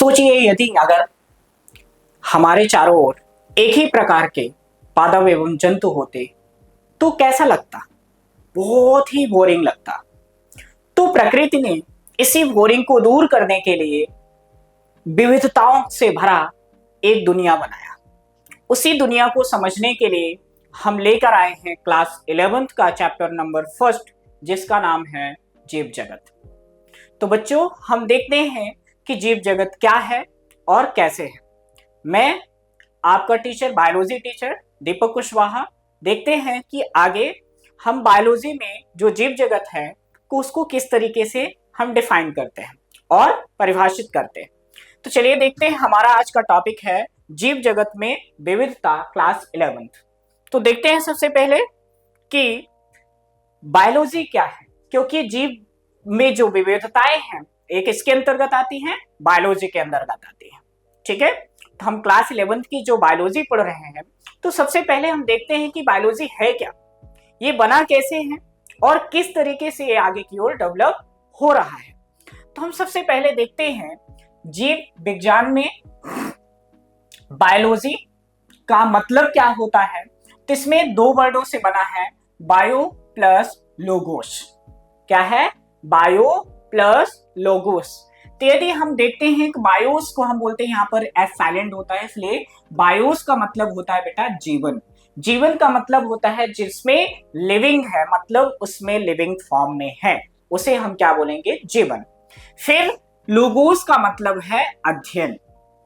सोचिए यदि अगर हमारे चारों ओर एक ही प्रकार के पादप एवं जंतु होते तो कैसा लगता। बहुत ही बोरिंग लगता। तो प्रकृति ने इसी बोरिंग को दूर करने के लिए विविधताओं से भरा एक दुनिया बनाया। उसी दुनिया को समझने के लिए हम लेकर आए हैं क्लास 11th का चैप्टर नंबर 1 जिसका नाम है जीव जगत। तो बच्चों हम देखते हैं कि जीव जगत क्या है और कैसे है। मैं आपका टीचर बायोलॉजी टीचर दीपक कुशवाहा। देखते हैं कि आगे हम बायोलॉजी में जो जीव जगत है उसको किस तरीके से हम डिफाइन करते हैं और परिभाषित करते हैं। तो चलिए देखते हैं, हमारा आज का टॉपिक है जीव जगत में विविधता, क्लास 11th। तो देखते हैं सबसे पहले कि बायोलॉजी क्या है, क्योंकि जीव में जो विविधताएं हैं एक इसके अंतर्गत आती हैं, बायोलॉजी के अंतर्गत आती है। ठीक है, तो हम क्लास 11th की जो बायोलॉजी पढ़ रहे हैं, तो सबसे पहले हम देखते हैं कि बायोलॉजी है क्या, ये बना कैसे है और किस तरीके से ये आगे की ओर डेवलप हो रहा है। तो हम सबसे पहले देखते हैं जीव विज्ञान में बायोलॉजी का मतलब क्या होता है। तो इसमें दो वर्डों से बना है, बायो प्लस लोगोस। क्या है? Bio plus logos. तो यदि हम देखते हैं कि बायोस को हम बोलते हैं, यहाँ पर एस साइलेंट होता है, इसलिए बायोस का मतलब होता है बेटा जीवन। जीवन का मतलब होता है जिसमें लिविंग है, मतलब उसमें लिविंग फॉर्म में है, उसे हम क्या बोलेंगे? जीवन। फिर लोगोस का मतलब है अध्ययन।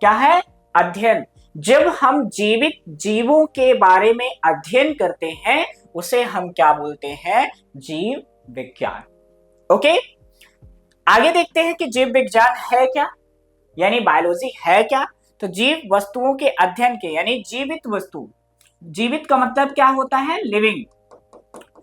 क्या है? अध्ययन। जब हम जीवित जीवों के बारे में अध्ययन करते हैं उसे हम क्या बोलते हैं? जीव विज्ञान। ओके, आगे देखते हैं कि जीव विज्ञान है क्या, यानी बायोलॉजी है क्या। तो जीव वस्तुओं के अध्ययन के, यानी जीवित वस्तु, जीवित का मतलब क्या होता है? लिविंग।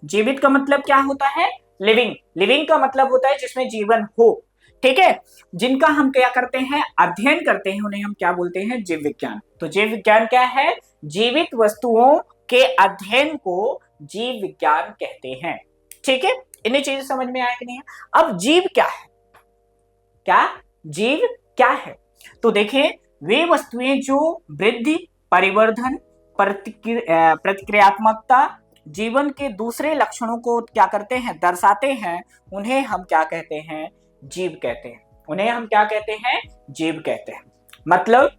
जीवित का मतलब क्या होता है? लिविंग। लिविंग का मतलब होता है जिसमें जीवन हो। ठीक है, जिनका हम क्या करते हैं? अध्ययन करते हैं, उन्हें हम क्या बोलते हैं? जीव विज्ञान। तो जीव विज्ञान क्या है? जीवित वस्तुओं के अध्ययन को जीव विज्ञान कहते हैं। ठीक है, इन्हें चीजें समझ में आया कि नहीं? अब जीव क्या है? क्या जीव क्या है? तो देखें, वे वस्तुएं जो वृद्धि, परिवर्धन, प्रतिक्रियात्मकता, जीवन के दूसरे लक्षणों को क्या करते हैं? दर्शाते हैं, उन्हें हम क्या कहते हैं? जीव कहते हैं। उन्हें हम क्या कहते हैं? जीव कहते हैं। मतलब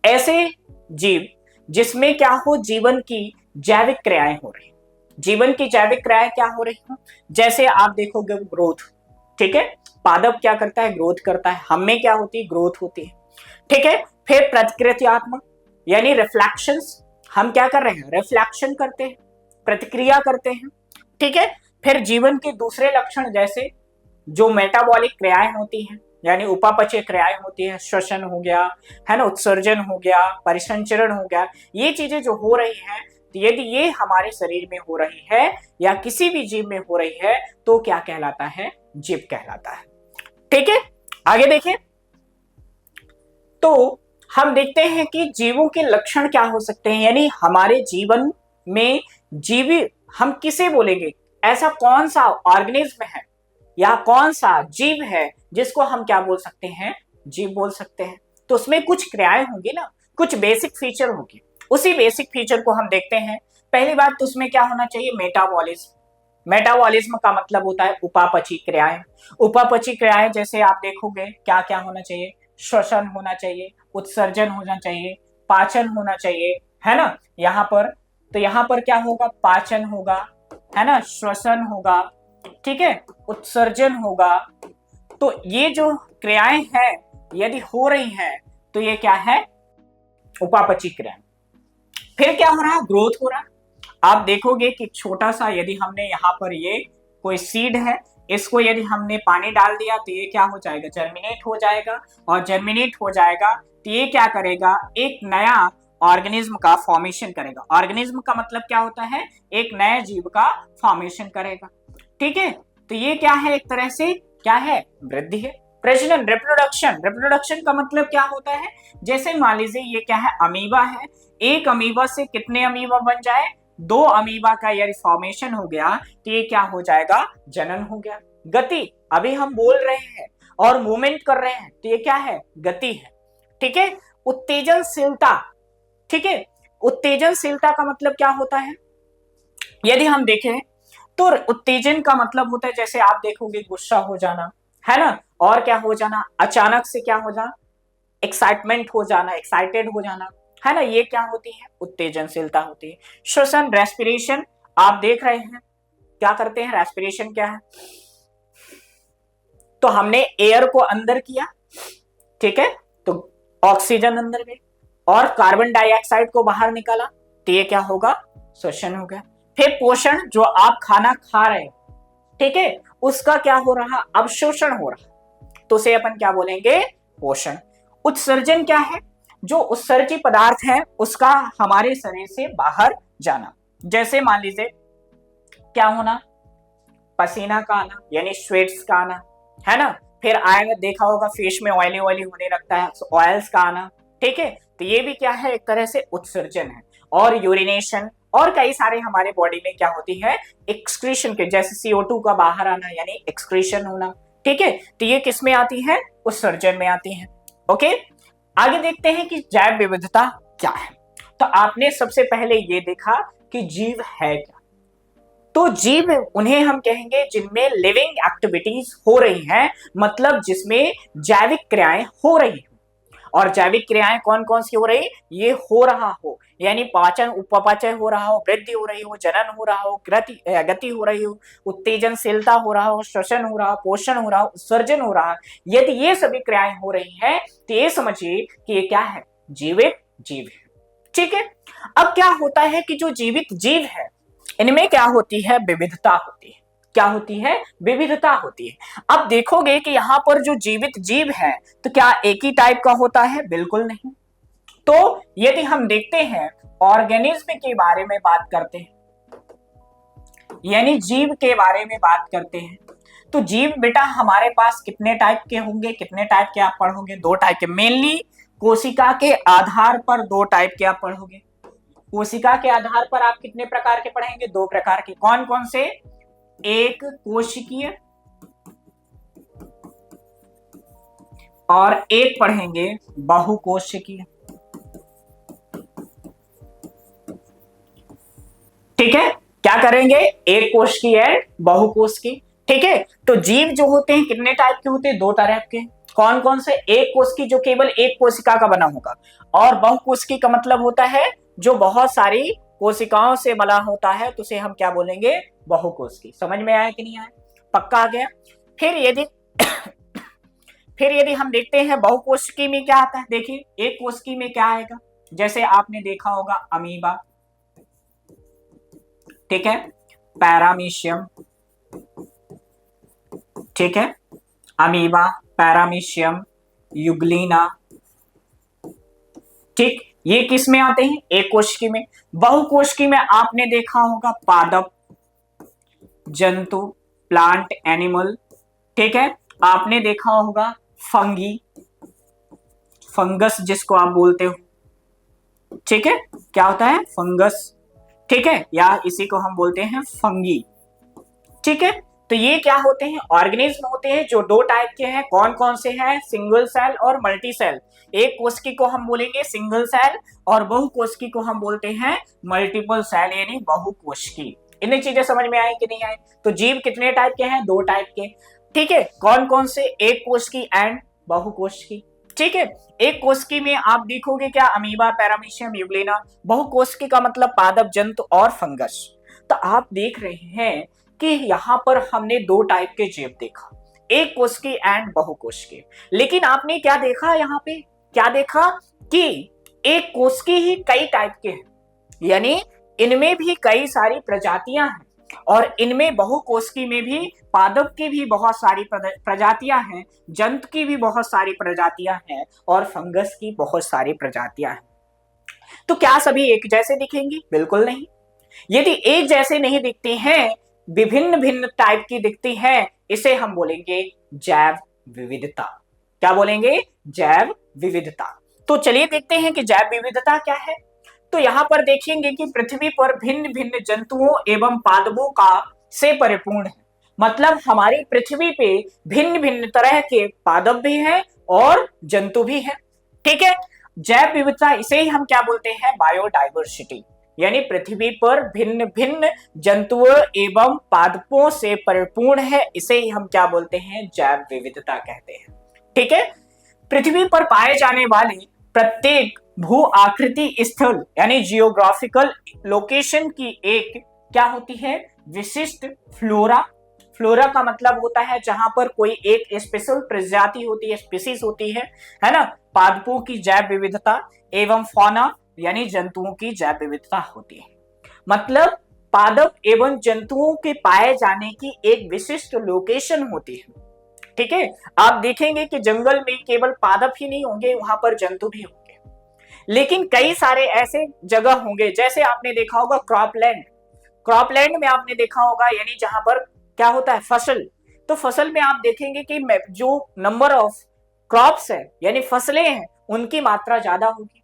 ऐसे जीव जिसमें क्या हो? जीवन की जैविक क्रियाएं हो रही। जीवन की जैविक क्रियाएं क्या हो रही हो? जैसे आप देखोगे ग्रोथ। ठीक है, पादप क्या करता है? ग्रोथ करता है। हम में क्या होती है? ग्रोथ होती है। ठीक है, फिर प्रतिक्रियात्मक यानी रिफ्लेक्शंस, हम क्या कर रहे हैं? रिफ्लेक्शन करते हैं, प्रतिक्रिया करते हैं। ठीक है, फिर जीवन के दूसरे लक्षण जैसे जो मेटाबॉलिक क्रियाएं होती हैं, यानी उपापचय क्रियाएं होती है, श्वसन हो गया, है ना, उत्सर्जन हो गया, परिसंचरण हो गया, ये चीजें जो हो रही हैं, तो यदि ये हमारे शरीर में हो रही है या किसी भी जीव में हो रही है तो क्या कहलाता है? जीव कहलाता है। ठीक है, आगे देखें तो हम देखते हैं कि जीवों के लक्षण क्या हो सकते हैं, यानी हमारे जीवन में जीवी हम किसे बोलेंगे? ऐसा कौन सा ऑर्गेनिज्म है या कौन सा जीव है जिसको हम क्या बोल सकते हैं? जीव बोल सकते हैं। तो उसमें कुछ क्रियाएं होंगी ना, कुछ बेसिक फीचर होगी। उसी बेसिक फीचर को हम देखते हैं। पहली बात तो उसमें क्या होना चाहिए? मेटाबॉलिज्म। मेटाबॉलिज्म का मतलब होता है उपापचयी क्रियाएं। उपापचयी क्रियाएं जैसे आप देखोगे क्या क्या होना चाहिए? श्वसन होना चाहिए, उत्सर्जन होना चाहिए, पाचन होना चाहिए, है ना। यहाँ पर तो यहाँ पर क्या होगा? पाचन होगा, है ना, श्वसन होगा, ठीक है, उत्सर्जन होगा। तो ये जो क्रियाएं हैं यदि हो रही हैं तो ये क्या है? उपापचयी क्रिया। फिर क्या हो रहा है? ग्रोथ हो रहा है। आप देखोगे कि छोटा सा यदि हमने यहाँ पर ये कोई सीड है, इसको यदि हमने पानी डाल दिया तो ये क्या हो जाएगा? जर्मिनेट हो जाएगा, और जर्मिनेट हो जाएगा तो ये क्या करेगा? एक नया ऑर्गेनिज्म का फॉर्मेशन करेगा। ऑर्गेनिज्म का मतलब क्या होता है? एक नए जीव का फॉर्मेशन करेगा। ठीक है, तो ये क्या है? एक तरह से क्या है? वृद्धि है। प्रजनन, रिप्रोडक्शन। रिप्रोडक्शन का मतलब क्या होता है? जैसे मान लीजिए ये क्या है? अमीबा है। एक अमीबा से कितने अमीबा बन जाए? 2 अमीबा का यदि फॉर्मेशन हो गया तो ये क्या हो जाएगा? जनन हो गया। गति, अभी हम बोल रहे हैं, और मूवमेंट कर रहे हैं, तो ये क्या है? गति है। ठीक है, उत्तेजनशीलता। ठीक है, उत्तेजनशीलता का मतलब क्या होता है? यदि हम देखें तो उत्तेजन का मतलब होता है, जैसे आप देखोगे गुस्सा हो जाना, है ना, और क्या हो जाना, अचानक से क्या हो जाना, एक्साइटमेंट हो जाना, एक्साइटेड हो जाना, है ना, ये क्या होती है? उत्तेजनशीलता होती है। श्वसन, रेस्पिरेशन, आप देख रहे हैं क्या करते हैं, रेस्पिरेशन क्या है? तो हमने एयर को अंदर किया, ठीक है, तो ऑक्सीजन अंदर गई, और कार्बन डाइऑक्साइड को बाहर निकाला, तो ये क्या होगा? श्वसन हो गया। फिर पोषण, जो आप खाना खा रहे हैं, ठीक है, उसका क्या हो रहा? अवशोषण हो रहा, तो उसे अपन क्या बोलेंगे? पोषण। उत्सर्जन क्या है? जो उत्सर्जी पदार्थ है उसका हमारे शरीर से बाहर जाना, जैसे मान लीजिए क्या होना? पसीना का आना, यानी स्वेट्स का आना, है ना, फिर आएगा, देखा होगा फेस में ऑयली ऑयली होने लगता है, ऑयल्स का आना, ठीक है, तो ये भी क्या है? एक तरह से उत्सर्जन है। और यूरिनेशन, और कई सारे हमारे बॉडी में क्या होती है? एक्सक्रीशन के, जैसे CO2 का बाहर आना, यानी एक्सक्रीशन होना, ठीक है, तो ये किस में आती है? उत्सर्जन में आती है। ओके, आगे देखते हैं कि जैव विविधता क्या है। तो आपने सबसे पहले ये देखा कि जीव है क्या। तो जीव उन्हें हम कहेंगे जिनमें लिविंग एक्टिविटीज हो रही हैं, मतलब जिसमें जैविक क्रियाएं हो रही हो। और जैविक क्रियाएं कौन कौन सी हो रही? ये हो रहा हो, यानी पाचन उपपाचन हो रहा हो, वृद्धि हो रही हो, जनन हो रहा हो, गति हो रही हो, उत्तेजनशीलता हो रहा हो, श्वसन हो रहा हो, पोषण हो रहा हो, उत्सर्जन हो रहा है, यदि ये सभी क्रियाएं हो रही हैं, तो ये समझिए कि ये क्या है? जीवित जीव है। ठीक है, अब क्या होता है कि जो जीवित जीव है इनमें क्या होती है? विविधता होती है। क्या होती है? विविधता होती है। अब देखोगे कि यहां पर जो जीवित जीव है, तो क्या एक ही टाइप का होता है? बिल्कुल नहीं। तो यदि हम देखते हैं, ऑर्गेनिज्म के बारे में बात करते हैं, यानी जीव के बारे में बात करते हैं, तो जीव बेटा हमारे पास कितने टाइप के होंगे? कितने टाइप के आप पढ़ोगे? 2 टाइप के। मेनली कोशिका के आधार पर 2 टाइप के आप पढ़ोगे। कोशिका के आधार पर आप कितने प्रकार के पढ़ेंगे? 2 प्रकार के। कौन कौन से? एक कोशिकीय और एक पढ़ेंगे बहुकोशिकीय। ठीक है, क्या करेंगे? एक कोश की एंड बहुकोश की। ठीक है, तो जीव जो होते हैं कितने टाइप के होते हैं? 2 टाइप के। कौन कौन से? एक कोश की जो केवल एक कोशिका का बना होगा, और बहुकोशिकी का मतलब होता है जो बहुत सारी कोशिकाओं से बना होता है, तो उसे हम क्या बोलेंगे? बहुकोशिकी। समझ में आया कि नहीं आया? पक्का आ गया? फिर यदि फिर यदि हम देखते हैं बहुकोशिकी में क्या आता है, देखिए एक कोशिकी में क्या आएगा, जैसे आपने देखा होगा अमीबा, ठीक है, पैरामीशियम, ठीक है, अमीबा, पैरामीशियम, युग्लिना, ठीक, ये किस में आते हैं? एक कोशिकी में। बहुकोशिकी में आपने देखा होगा पादप, जंतु, प्लांट, एनिमल, ठीक है, आपने देखा होगा फंगी, फंगस जिसको आप बोलते हो, ठीक है, क्या होता है? फंगस, ठीक है, या इसी को हम बोलते हैं फंगी। ठीक है, तो ये क्या होते हैं? ऑर्गेनिज्म होते हैं जो 2 टाइप के हैं। कौन कौन से हैं? सिंगल सेल और मल्टी सेल। एक कोशिकी को हम बोलेंगे सिंगल सेल, और बहुकोशिकी को हम बोलते हैं मल्टीपल सेल, यानी बहुकोशिकी। इतनी चीजें समझ में आई कि नहीं आई? तो जीव कितने टाइप के हैं? 2 टाइप के। ठीक है, कौन कौन से? एक कोशिकी एंड बहुकोशिकी। ठीक है, एक कोशिकी में आप देखोगे क्या? Amoeba, paramecium, Euglena. बहुकोशिकी का मतलब पादप, जंतु और फंगस। तो आप देख रहे हैं कि यहां पर हमने 2 टाइप के जीव देखा, एक कोशिकी एंड बहुकोशिकी। लेकिन आपने क्या देखा यहां पे? क्या देखा कि एक कोशिकी ही कई टाइप के हैं, यानी इनमें भी कई सारी प्रजातियां हैं, और इनमें बहुकोशिकी में भी पादप की भी बहुत सारी प्रजातियां हैं, जंतु की भी बहुत सारी प्रजातियां हैं, और फंगस की बहुत सारी प्रजातियां हैं। तो क्या सभी एक जैसे दिखेंगी? बिल्कुल नहीं। यदि एक जैसे नहीं दिखते हैं, विभिन्न भिन्न टाइप की दिखती है, इसे हम बोलेंगे जैव विविधता। क्या बोलेंगे? जैव विविधता। तो चलिए देखते हैं कि जैव विविधता क्या है। तो यहां पर देखेंगे कि पृथ्वी पर भिन्न भिन्न जंतुओं एवं पादपों का से परिपूर्ण है। मतलब हमारी पृथ्वी पे भिन्न भिन्न तरह के पादप भी हैं और जंतु भी हैं। ठीक है, जैव विविधता इसे ही हम क्या बोलते हैं, बायोडाइवर्सिटी। यानी पृथ्वी पर भिन्न भिन्न जंतुओं एवं पादपों से परिपूर्ण है, इसे ही हम क्या बोलते हैं, जैव विविधता कहते हैं। ठीक है, पृथ्वी पर पाए जाने वाले प्रत्येक भू आकृति स्थल यानी जियोग्राफिकल लोकेशन की एक क्या होती है, विशिष्ट फ्लोरा। फ्लोरा का मतलब होता है जहां पर कोई एक स्पेशल प्रजाति होती है, स्पीसीज होती है ना। पादपों की जैव विविधता एवं फौना यानी जंतुओं की जैव विविधता होती है। मतलब पादप एवं जंतुओं के पाए जाने की एक विशिष्ट लोकेशन होती है। ठीक है, आप देखेंगे कि जंगल में केवल पादप ही नहीं होंगे, वहां पर जंतु भी होंगे, लेकिन कई सारे ऐसे जगह होंगे, जैसे आपने देखा होगा क्रॉपलैंड। क्रॉपलैंड में आपने देखा होगा यानी जहां पर क्या होता है, फसल। तो फसल में आप देखेंगे कि जो नंबर ऑफ क्रॉप्स है यानी फसलें हैं, उनकी मात्रा ज्यादा होगी,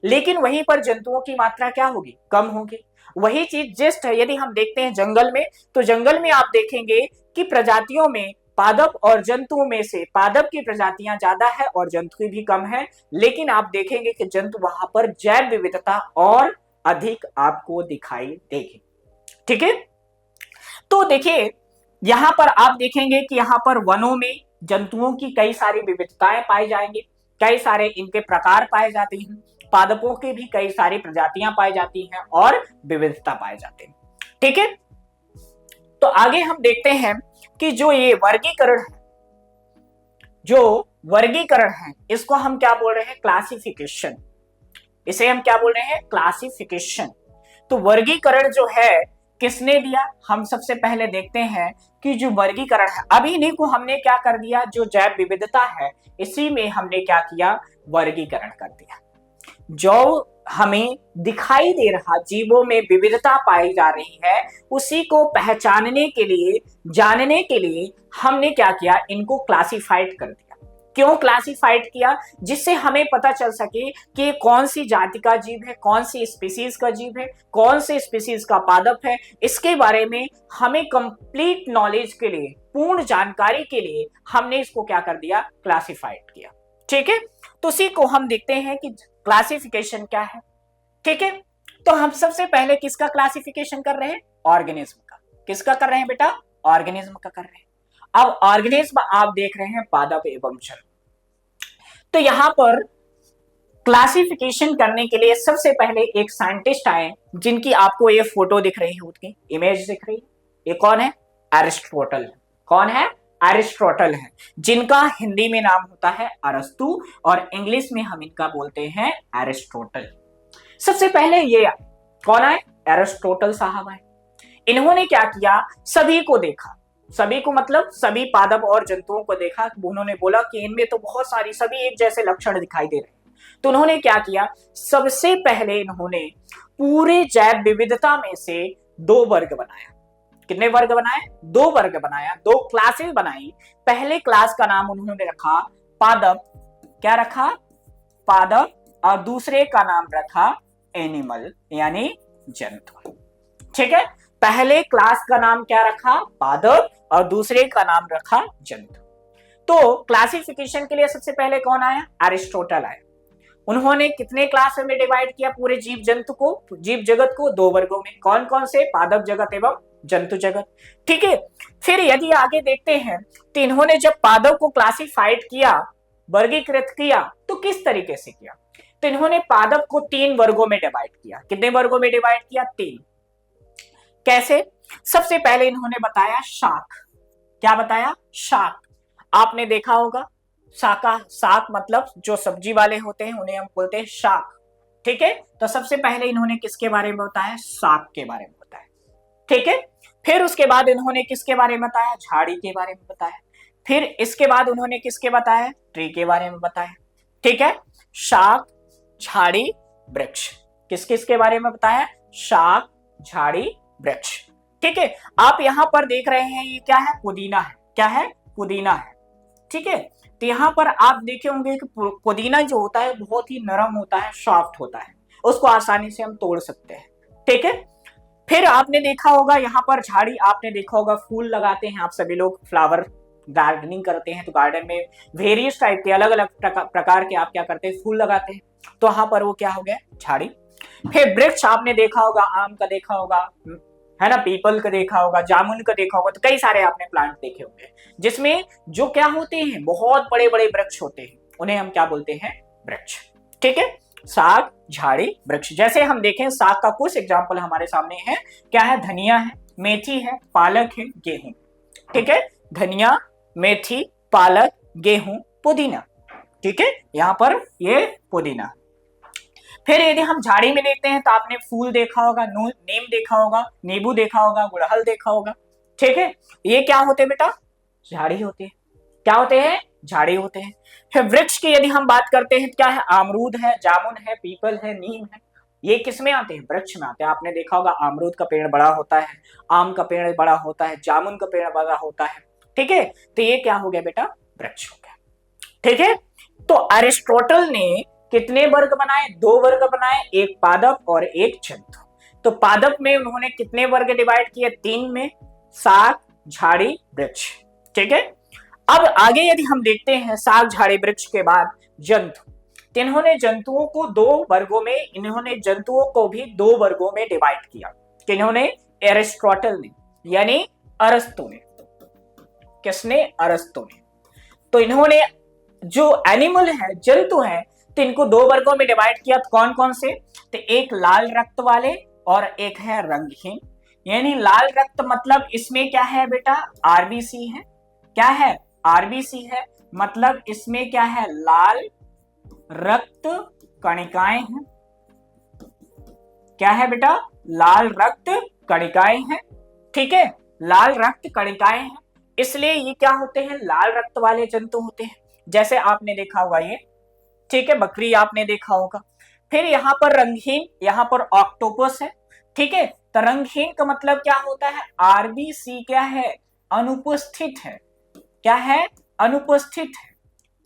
लेकिन वहीं पर जंतुओं की मात्रा क्या होगी, कम होगी। वही चीज जस्ट है यदि हम देखते हैं जंगल में, तो जंगल में आप देखेंगे कि प्रजातियों में पादप और जंतुओं में से पादप की प्रजातियां ज्यादा है और जंतु की भी कम है, लेकिन आप देखेंगे कि जंतु वहां पर जैव विविधता और अधिक आपको दिखाई देगी। ठीक है, तो देखिए यहां पर आप देखेंगे कि यहां पर वनों में जंतुओं की कई सारी विविधताएं पाई जाएंगी, कई सारे इनके प्रकार पाए जाते हैं, पादपों की भी कई सारी प्रजातियां पाई जाती हैं और विविधता पाए जाते हैं। ठीक है, तो आगे हम देखते हैं कि जो ये वर्गीकरण है, जो वर्गीकरण है इसको हम क्या बोल रहे हैं, क्लासिफिकेशन। इसे हम क्या बोल रहे हैं, क्लासिफिकेशन। तो वर्गीकरण जो है किसने दिया, हम सबसे पहले देखते हैं कि जो वर्गीकरण है, अभी इन्हीं को हमने क्या कर दिया, जो जैव विविधता है इसी में हमने क्या किया, वर्गीकरण कर दिया। जो हमें दिखाई दे रहा जीवों में विविधता पाई जा रही है, उसी को पहचानने के लिए, जानने के लिए हमने क्या किया, इनको क्लासिफाइड कर दिया। क्यों क्लासिफाइड किया, जिससे हमें पता चल सके कि कौन सी जाति का जीव है, कौन सी स्पीसीज का जीव है, कौन से स्पीसीज का पादप है, इसके बारे में हमें कंप्लीट नॉलेज के लिए, पूर्ण जानकारी के लिए हमने इसको क्या कर दिया, क्लासिफाइड किया। ठीक है, तो उसी को हम देखते हैं कि क्लासिफिकेशन क्या है। ठीक है, तो हम सबसे पहले किसका क्लासिफिकेशन कर रहे हैं, ऑर्गेनिज्म का। किसका कर रहे हैं बेटा, ऑर्गेनिज्म का कर रहे हैं। अब ऑर्गेनिज्म आप देख रहे हैं पादप एवं जल। तो यहां पर क्लासिफिकेशन करने के लिए सबसे पहले एक साइंटिस्ट आए, जिनकी आपको ये फोटो दिख रही है, उसकी इमेज दिख रही है, ये कौन है, एरिस्टोटल। कौन है, एरिस्टोटल है, जिनका हिंदी में नाम होता है अरस्तु और इंग्लिश में हम इनका बोलते हैं एरिस्टोटल। सबसे पहले ये कौन आए, एरिस्टोटल साहब आए। इन्होंने क्या किया, सभी को देखा, सभी को मतलब सभी पादप और जंतुओं को देखा। उन्होंने बोला कि इनमें तो बहुत सारी सभी एक जैसे लक्षण दिखाई दे रहे हैं। तो उन्होंने क्या किया, सबसे पहले इन्होंने पूरे जैव विविधता में से दो वर्ग बनाया। कितने वर्ग बनाए, दो वर्ग बनाया, दो क्लासेस बनाई। पहले क्लास का नाम उन्होंने रखा पादप, क्या रखा, पादप, और दूसरे का नाम रखा एनिमल यानी जंतु। ठीक है, पहले क्लास का नाम क्या रखा, पादप, और दूसरे का नाम रखा जंतु। तो क्लासिफिकेशन के लिए सबसे पहले कौन आया, एरिस्टोटल आया। उन्होंने कितने क्लास में डिवाइड किया पूरे जीव जंतु को, जीव जगत को, दो वर्गों में। कौन कौन से, पादप जगत एवं जंतु जगत। ठीक है, फिर यदि आगे देखते हैं तो इन्होंने जब पादप को क्लासिफाइड किया, वर्गीकृत किया, तो किस तरीके से किया, तो इन्होंने पादप को तीन वर्गों में डिवाइड किया। कितने वर्गों में डिवाइड किया, तीन। कैसे, सबसे पहले इन्होंने बताया शाक। क्या बताया, शाक। आपने देखा होगा शाक मतलब जो सब्जी वाले होते हैं उन्हें हम बोलते हैं शाक। ठीक है, तो सबसे पहले इन्होंने किसके बारे में बताया, शाक के बारे में बताया। ठीक है, फिर उसके बाद इन्होंने किसके बारे में बताया, झाड़ी के बारे में बताया। फिर इसके बाद उन्होंने किसके बताया, ट्री के बारे में बताया। ठीक है, शाक, झाड़ी, वृक्ष, किस किस के बारे में बताया, शाक, झाड़ी, वृक्ष। ठीक है, आप यहां पर देख रहे हैं ये क्या है, पुदीना है। क्या है, पुदीना है। ठीक है, तो यहां पर आप देखे होंगे कि पुदीना जो होता है बहुत ही नरम होता है, सॉफ्ट होता है, उसको आसानी से हम तोड़ सकते हैं। ठीक है, फिर आपने देखा होगा यहाँ पर झाड़ी, आपने देखा होगा फूल लगाते हैं आप सभी लोग, फ्लावर गार्डनिंग करते हैं तो गार्डन में वेरियस टाइप के अलग अलग प्रकार के आप क्या करते हैं, फूल लगाते हैं, तो वहां पर वो क्या हो गया, झाड़ी। फिर वृक्ष आपने देखा होगा, आम का देखा होगा, है ना, पीपल का देखा होगा, जामुन का देखा होगा, तो कई सारे आपने प्लांट देखे होंगे जिसमें जो क्या होते हैं, बहुत बड़े बड़े वृक्ष होते हैं, उन्हें हम क्या बोलते हैं, वृक्ष। ठीक है, साग, झाड़ी, वृक्ष। जैसे हम देखें साग का कुछ एग्जाम्पल हमारे सामने है, क्या है, धनिया है, मेथी है, पालक है, गेहूं। ठीक है, धनिया, मेथी, पालक, गेहूं, पुदीना। ठीक है, यहां पर ये पुदीना। फिर यदि हम झाड़ी में देखते हैं तो आपने फूल देखा होगा, नीम देखा होगा, नींबू देखा होगा, गुड़हल देखा होगा। ठीक है, ये क्या होते हैं बेटा, झाड़ी होते हैं। क्या होते हैं, झाड़ी होते हैं। फिर वृक्ष की यदि हम बात करते हैं, क्या है, अमरूद है, जामुन है, पीपल है, नीम है, ये किस में आते हैं, वृक्ष में आते हैं। आपने देखा होगा अमरूद का पेड़ बड़ा होता है, आम का पेड़ बड़ा होता है, जामुन का पेड़ बड़ा होता है। ठीक है, तो ये क्या हो गया बेटा, वृक्ष हो गया। ठीक है, तो अरिस्टोटल ने कितने वर्ग बनाए, 2 वर्ग बनाए, एक पादप और एक जंतु। तो पादप में उन्होंने कितने वर्ग डिवाइड किए, 3 में, साग, झाड़ी, वृक्ष। ठीक है, अब आगे यदि हम देखते हैं साग, झाड़ी, वृक्ष के बाद जंतु, तो इन्होंने जंतुओं को 2 वर्गों में, इन्होंने जंतुओं को भी 2 वर्गों में डिवाइड किया। किन्होंने, एरिस्टोटल ने, यानी अरस्तु ने। किसने, अरस्तु ने। तो इन्होंने जो एनिमल है, जंतु है, तो इनको 2 वर्गों में डिवाइड किया। तो कौन कौन से, तो एक लाल रक्त वाले और एक है रंगहीन। यानी लाल रक्त मतलब इसमें क्या है बेटा, आरबीसी है। क्या है, आरबीसी है, मतलब इसमें क्या है, लाल रक्त कणिकाएं हैं। क्या है बेटा, लाल रक्त कणिकाएं हैं। ठीक है, लाल रक्त कणिकाएं हैं, इसलिए ये क्या होते हैं, लाल रक्त वाले जंतु होते हैं। जैसे आपने देखा होगा ये, ठीक है, बकरी आपने देखा होगा। फिर यहाँ पर रंगहीन, यहाँ पर ऑक्टोपस है। ठीक है, तो रंगहीन का मतलब क्या होता है, आरबीसी क्या है, अनुपस्थित है। क्या है, अनुपस्थित है।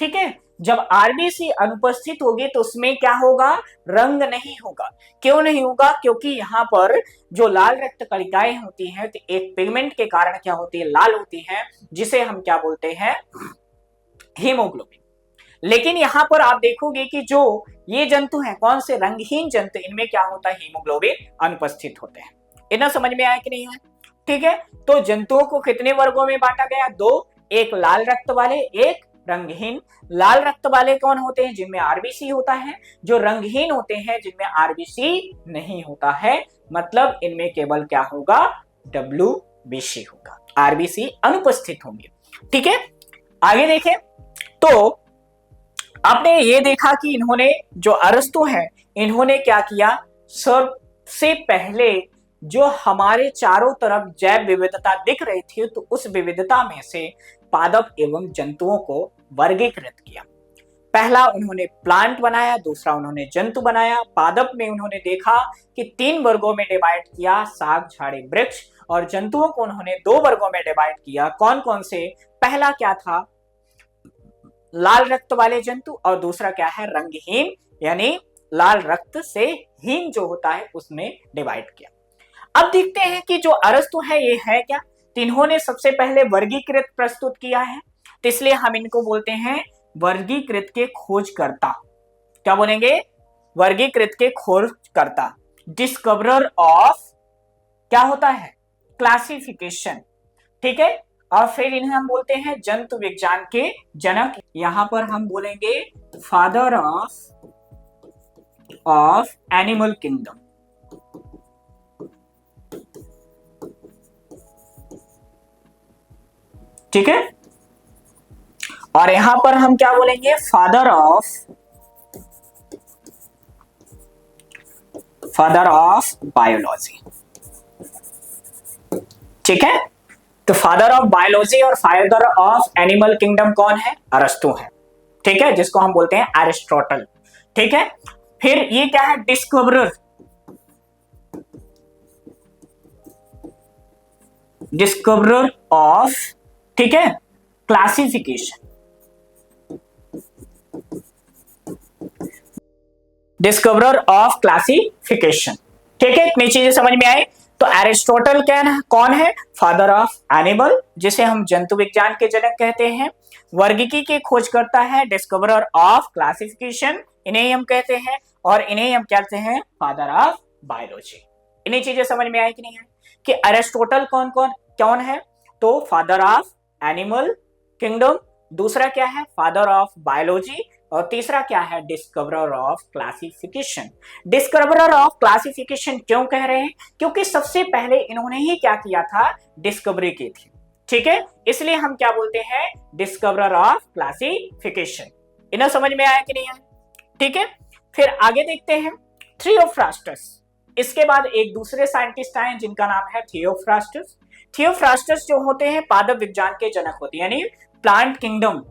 ठीक है, जब आरबीसी अनुपस्थित होगी तो उसमें क्या होगा, रंग नहीं होगा। क्यों नहीं होगा, क्योंकि यहाँ पर जो लाल रक्त कणिकाएं होती हैं तो एक पिगमेंट के कारण क्या होती है, लाल होती है, जिसे हम क्या बोलते हैं, हीमोग्लोबिन। लेकिन यहां पर आप देखोगे कि जो ये जंतु हैं, कौन से, रंगहीन जंतु, इनमें क्या होता है, हीमोग्लोबिन अनुपस्थित होते हैं। इतना समझ में आया कि नहीं है। ठीक है, तो जंतुओं को कितने वर्गों में बांटा गया, 2, एक लाल रक्त वाले, एक रंगहीन। लाल रक्त वाले कौन होते हैं, जिनमें आरबीसी होता है। जो रंगहीन होते हैं, जिनमें आरबीसी नहीं होता है, मतलब इनमें केवल क्या होगा, डब्ल्यूबीसी होगा, आरबीसी अनुपस्थित होंगे। ठीक है, आगे देखें तो आपने ये देखा कि इन्होंने, जो अरस्तु हैं, इन्होंने क्या किया, सबसे पहले जो हमारे चारों तरफ जैव विविधता दिख रही थी, तो उस विविधता में से पादप एवं जंतुओं को वर्गीकृत किया। पहला उन्होंने प्लांट बनाया, दूसरा उन्होंने जंतु बनाया। पादप में उन्होंने देखा कि 3 वर्गों में डिवाइड किया, साग, झाड़ी, वृक्ष, और जंतुओं को उन्होंने 2 वर्गों में डिवाइड किया। कौन कौन से, पहला क्या था, लाल रक्त वाले जंतु, और दूसरा क्या है, रंगहीन, यानी लाल रक्त से हीन जो होता है उसमें डिवाइड किया। अब देखते हैं कि जो अरस्तु है ये है क्या, तो इन्होंने सबसे पहले वर्गीकृत प्रस्तुत किया है, तो इसलिए हम इनको बोलते हैं वर्गीकृत के खोजकर्ता। क्या बोलेंगे, वर्गीकृत के खोजकर्ता, डिस्कवरर ऑफ, क्या होता है, क्लासिफिकेशन। ठीक है, और फिर इन्हें हम बोलते हैं जंतु विज्ञान के जनक। यहां पर हम बोलेंगे फादर ऑफ एनिमल किंगडम। ठीक है, और यहां पर हम क्या बोलेंगे, फादर ऑफ बायोलॉजी। ठीक है, तो फादर ऑफ बायोलॉजी और फादर ऑफ एनिमल किंगडम कौन है, अरस्तु है। ठीक है, जिसको हम बोलते हैं एरिस्टोटल। ठीक है, फिर ये क्या है, डिस्कवरर, ऑफ, ठीक है, क्लासिफिकेशन, डिस्कवरर ऑफ क्लासिफिकेशन। ठीक है, इतनी चीजें समझ में आए। तो एरिस्टोटल कौन है? फादर ऑफ एनिमल, जिसे हम जंतु विज्ञान के जनक कहते हैं। वर्गीकी की खोज करता है, डिस्कवरर ऑफ क्लासिफिकेशन, इन्हें हम कहते हैं, और इन्हें हम कहते हैं फादर ऑफ बायोलॉजी। इन्हें चीजें समझ में आई कि नहीं है कि एरिस्टोटल कौन कौन कौन है? तो फादर ऑफ एनिमल किंगडम, दूसरा क्या है? फादर ऑफ बायोलॉजी, और तीसरा क्या है? Discoverer of classification. Discoverer of classification क्यों कह रहे हैं? क्योंकि सबसे पहले इन्होंने ही क्या किया था? डिस्कवरी की थी, ठीक है, इसलिए हम क्या बोलते हैं? Discoverer of classification. इन्हें समझ में आया कि नहीं आया? ठीक है, फिर आगे देखते हैं थियोफ्रास्टस। इसके बाद एक दूसरे साइंटिस्ट आए जिनका नाम है थियोफ्रास्टस। थियोफ्रास्टस जो होते हैं पादप विज्ञान के जनक होते हैं, यानी प्लांट किंगडम।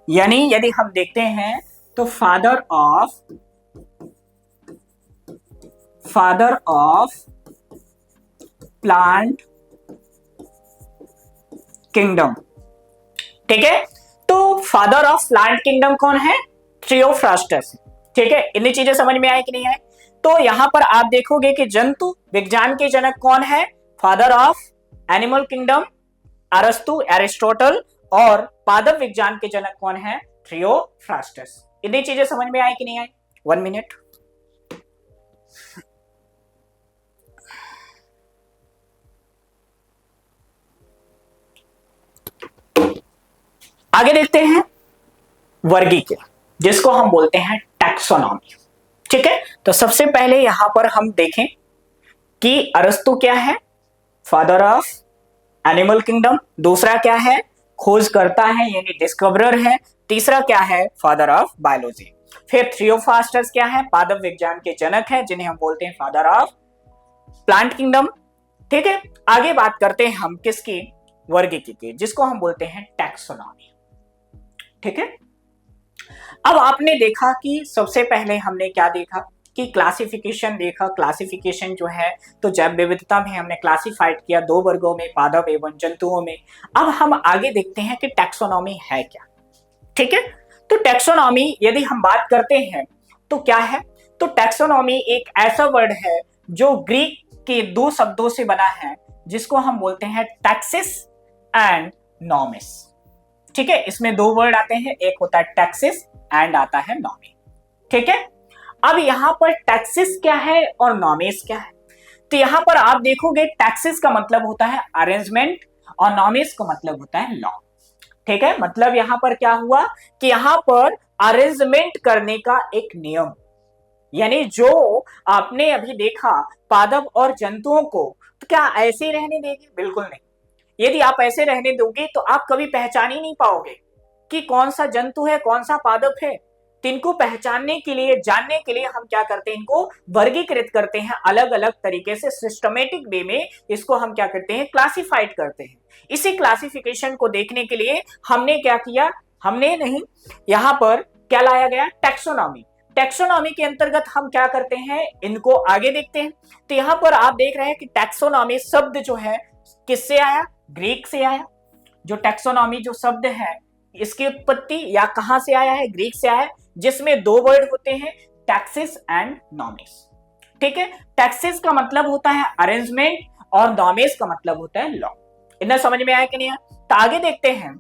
यानी यदि हम देखते हैं तो फादर ऑफ प्लांट किंगडम, ठीक है। तो फादर ऑफ प्लांट किंगडम कौन है? थियोफ्रास्टस, ठीक है। इतनी चीजें समझ में आई कि नहीं है? तो यहां पर आप देखोगे कि जंतु विज्ञान के जनक कौन है? फादर ऑफ एनिमल किंगडम अरस्तु, एरिस्टोटल, और पादप विज्ञान के जनक कौन है? थियोफ्रास्टस। इतनी चीजें समझ में आई कि नहीं आई? 1 मिनट। आगे देखते हैं वर्गीकरण, जिसको हम बोलते हैं टैक्सोनॉमी, ठीक है। तो सबसे पहले यहां पर हम देखें कि अरस्तु क्या है? Father of animal kingdom. दूसरा क्या है? खोज करता है, यानी डिस्कवरर है। तीसरा क्या है? Father of biology. फिर थियोफ्रास्टस क्या है? पादप विज्ञान के जनक है, जिन्हें हम बोलते हैं फादर ऑफ प्लांट किंगडम, ठीक है। आगे बात करते हैं हम किसकी? वर्गीकी की, जिसको हम बोलते हैं टैक्सोनॉमी, ठीक है। अब आपने देखा कि सबसे पहले हमने क्या देखा कि क्लासिफिकेशन देखा। क्लासिफिकेशन जो है तो जैव विविधता में हमने क्लासिफाइड किया 2 वर्गों में, पादप एवं जंतुओं में। अब हम आगे देखते हैं कि टैक्सोनॉमी है क्या, ठीक है। तो टैक्सोनॉमी यदि हम बात करते हैं तो क्या है? तो टैक्सोनॉमी एक ऐसा वर्ड है जो ग्रीक के 2 शब्दों से बना है, जिसको हम बोलते हैं टैक्सिस एंड नॉमिस, ठीक है। इसमें 2 वर्ड आते हैं, एक होता है टैक्सिस एंड आता है नॉमी, ठीक है। अब यहां पर टैक्सिस क्या है और नॉमिस क्या है? तो यहां पर आप देखोगे टैक्सिस का मतलब होता है अरेंजमेंट और नॉमिस का मतलब होता है लॉ, ठीक है। मतलब यहां पर क्या हुआ कि यहां पर अरेंजमेंट करने का एक नियम, यानी जो आपने अभी देखा पादप और जंतुओं को, तो क्या ऐसे ही रहने देंगे? बिल्कुल नहीं। यदि आप ऐसे रहने दोगे तो आप कभी पहचान ही नहीं पाओगे कि कौन सा जंतु है, कौन सा पादप है। तो इनको पहचानने के लिए, जानने के लिए हम क्या करते हैं? इनको वर्गीकृत करते हैं अलग अलग तरीके से, सिस्टमेटिक वे में इसको हम क्या करते हैं? क्लासिफाइड करते हैं। इसी क्लासिफिकेशन को देखने के लिए हमने क्या किया? हमने नहीं, यहां पर क्या लाया गया? टैक्सोनॉमी। टैक्सोनॉमी के अंतर्गत हम क्या करते हैं? इनको आगे देखते हैं। तो यहां पर आप देख रहे हैं कि टैक्सोनॉमी शब्द जो है किससे आया? ग्रीक से आया। जो टैक्सोनॉमी जो शब्द है, इसकी उत्पत्ति या कहां से आया है? ग्रीक से आया है, जिसमें 2 वर्ड होते हैं, टैक्सिस एंड नॉमिस, ठीक है। टैक्सिस का मतलब होता है अरेंजमेंट और नॉमिस का मतलब होता है लॉ। इतना समझ में आया कि नहीं? तो आगे देखते हैं।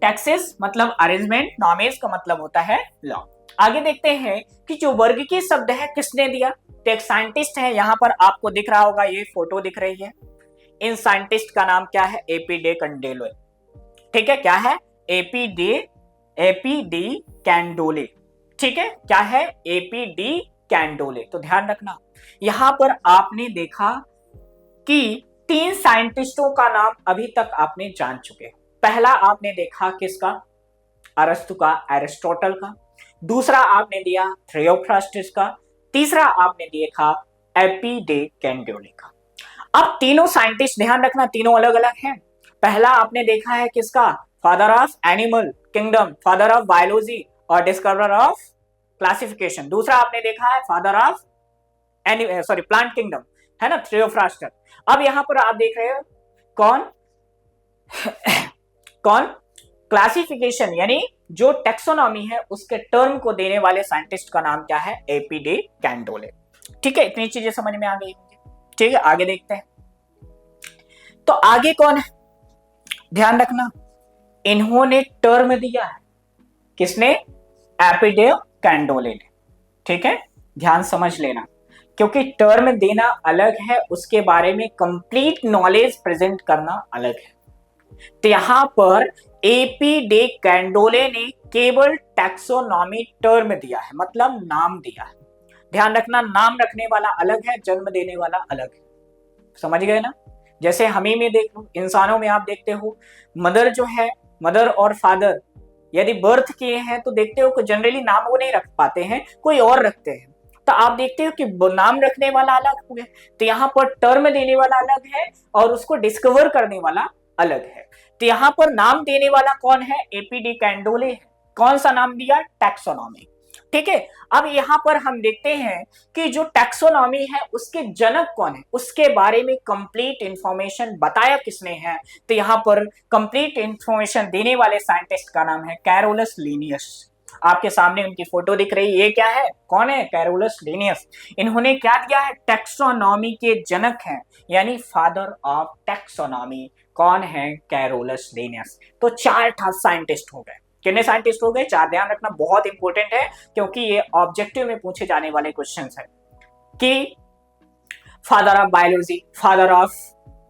टैक्सिस मतलब अरेंजमेंट, नॉमिस का मतलब होता है लॉ। आगे देखते हैं कि जो वर्ग के शब्द है किसने दिया? तो एक साइंटिस्ट है, यहां पर आपको दिख रहा होगा, ये फोटो दिख रही है। इन साइंटिस्ट का नाम क्या है? एपी डे कैंडोले, ठीक है। क्या है? एपी डी कैंडोले, ठीक है। क्या है? AP de Candolle. तो ध्यान रखना, यहां पर आपने देखा कि 3 साइंटिस्टों का नाम अभी तक आपने जान चुके हैं। पहला आपने देखा किसका? अरस्तु का, एरिस्टोटल का। दूसरा आपने दिया थियोफ्रास्टस का। तीसरा आपने देखा एपी डे कैंडोले का। अब तीनों साइंटिस्ट, ध्यान रखना, तीनों अलग अलग हैं। पहला आपने देखा है किसका? Father of animal kingdom, father of biology और डिस्कवरर ऑफ क्लासिफिकेशन। दूसरा आपने देखा है फादर ऑफ प्लांट किंगडम, है ना, थियोफ्रास्टस। अब यहां पर आप देख रहे हो कौन? कौन? क्लासिफिकेशन, यानी जो टेक्सोनॉमी है उसके टर्म को देने वाले साइंटिस्ट का नाम क्या है? AP de Candolle. ठीक है, इतनी चीजें समझ में आ गई होंगी। ठीक है, आगे देखते हैं। तो आगे कौन है, ध्यान रखना, इन्होंने टर्म दिया है, किसने? एपी डी कैंडोले ने। ठीक है, ध्यान समझ लेना, क्योंकि टर्म देना अलग है, उसके बारे में कंप्लीट नॉलेज प्रेजेंट करना अलग है। तो यहां पर एपी डी कैंडोले ने केवल टैक्सोनॉमी टर्म दिया है, मतलब नाम दिया है। ध्यान रखना, नाम रखने वाला अलग है, जन्म देने वाला अलग है। समझ गए ना? जैसे हमें में देख लो, इंसानों में आप देखते हो, मदर जो है, मदर और फादर यदि बर्थ किए हैं तो देखते हो कि जनरली नाम वो नहीं रख पाते हैं, कोई और रखते हैं। तो आप देखते हो कि नाम रखने वाला अलग हो गया, तो यहाँ पर टर्म देने वाला अलग है और उसको डिस्कवर करने वाला अलग है। तो यहाँ पर नाम देने वाला कौन है? एपी डी कैंडोले है। कौन सा नाम दिया? टैक्सोनॉमी। ठीक है, अब यहाँ पर हम देखते हैं कि जो टैक्सोनॉमी है उसके जनक कौन है, उसके बारे में कंप्लीट इंफॉर्मेशन बताया किसने है? तो यहाँ पर कंप्लीट इंफॉर्मेशन देने वाले साइंटिस्ट का नाम है कैरोलस लिनियस। आपके सामने उनकी फोटो दिख रही है, ये क्या है, कौन है? Carolus Linnaeus. इन्होंने क्या दिया है? टैक्सोनॉमी के जनक हैं, यानी फादर ऑफ टैक्सोनॉमी कौन है? Carolus Linnaeus. तो 4 साइंटिस्ट हो गए। कितने साइंटिस्ट हो गए? 4। ध्यान रखना, बहुत इंपॉर्टेंट है, क्योंकि ये ऑब्जेक्टिव में पूछे जाने वाले क्वेश्चंस है कि father of biology, father of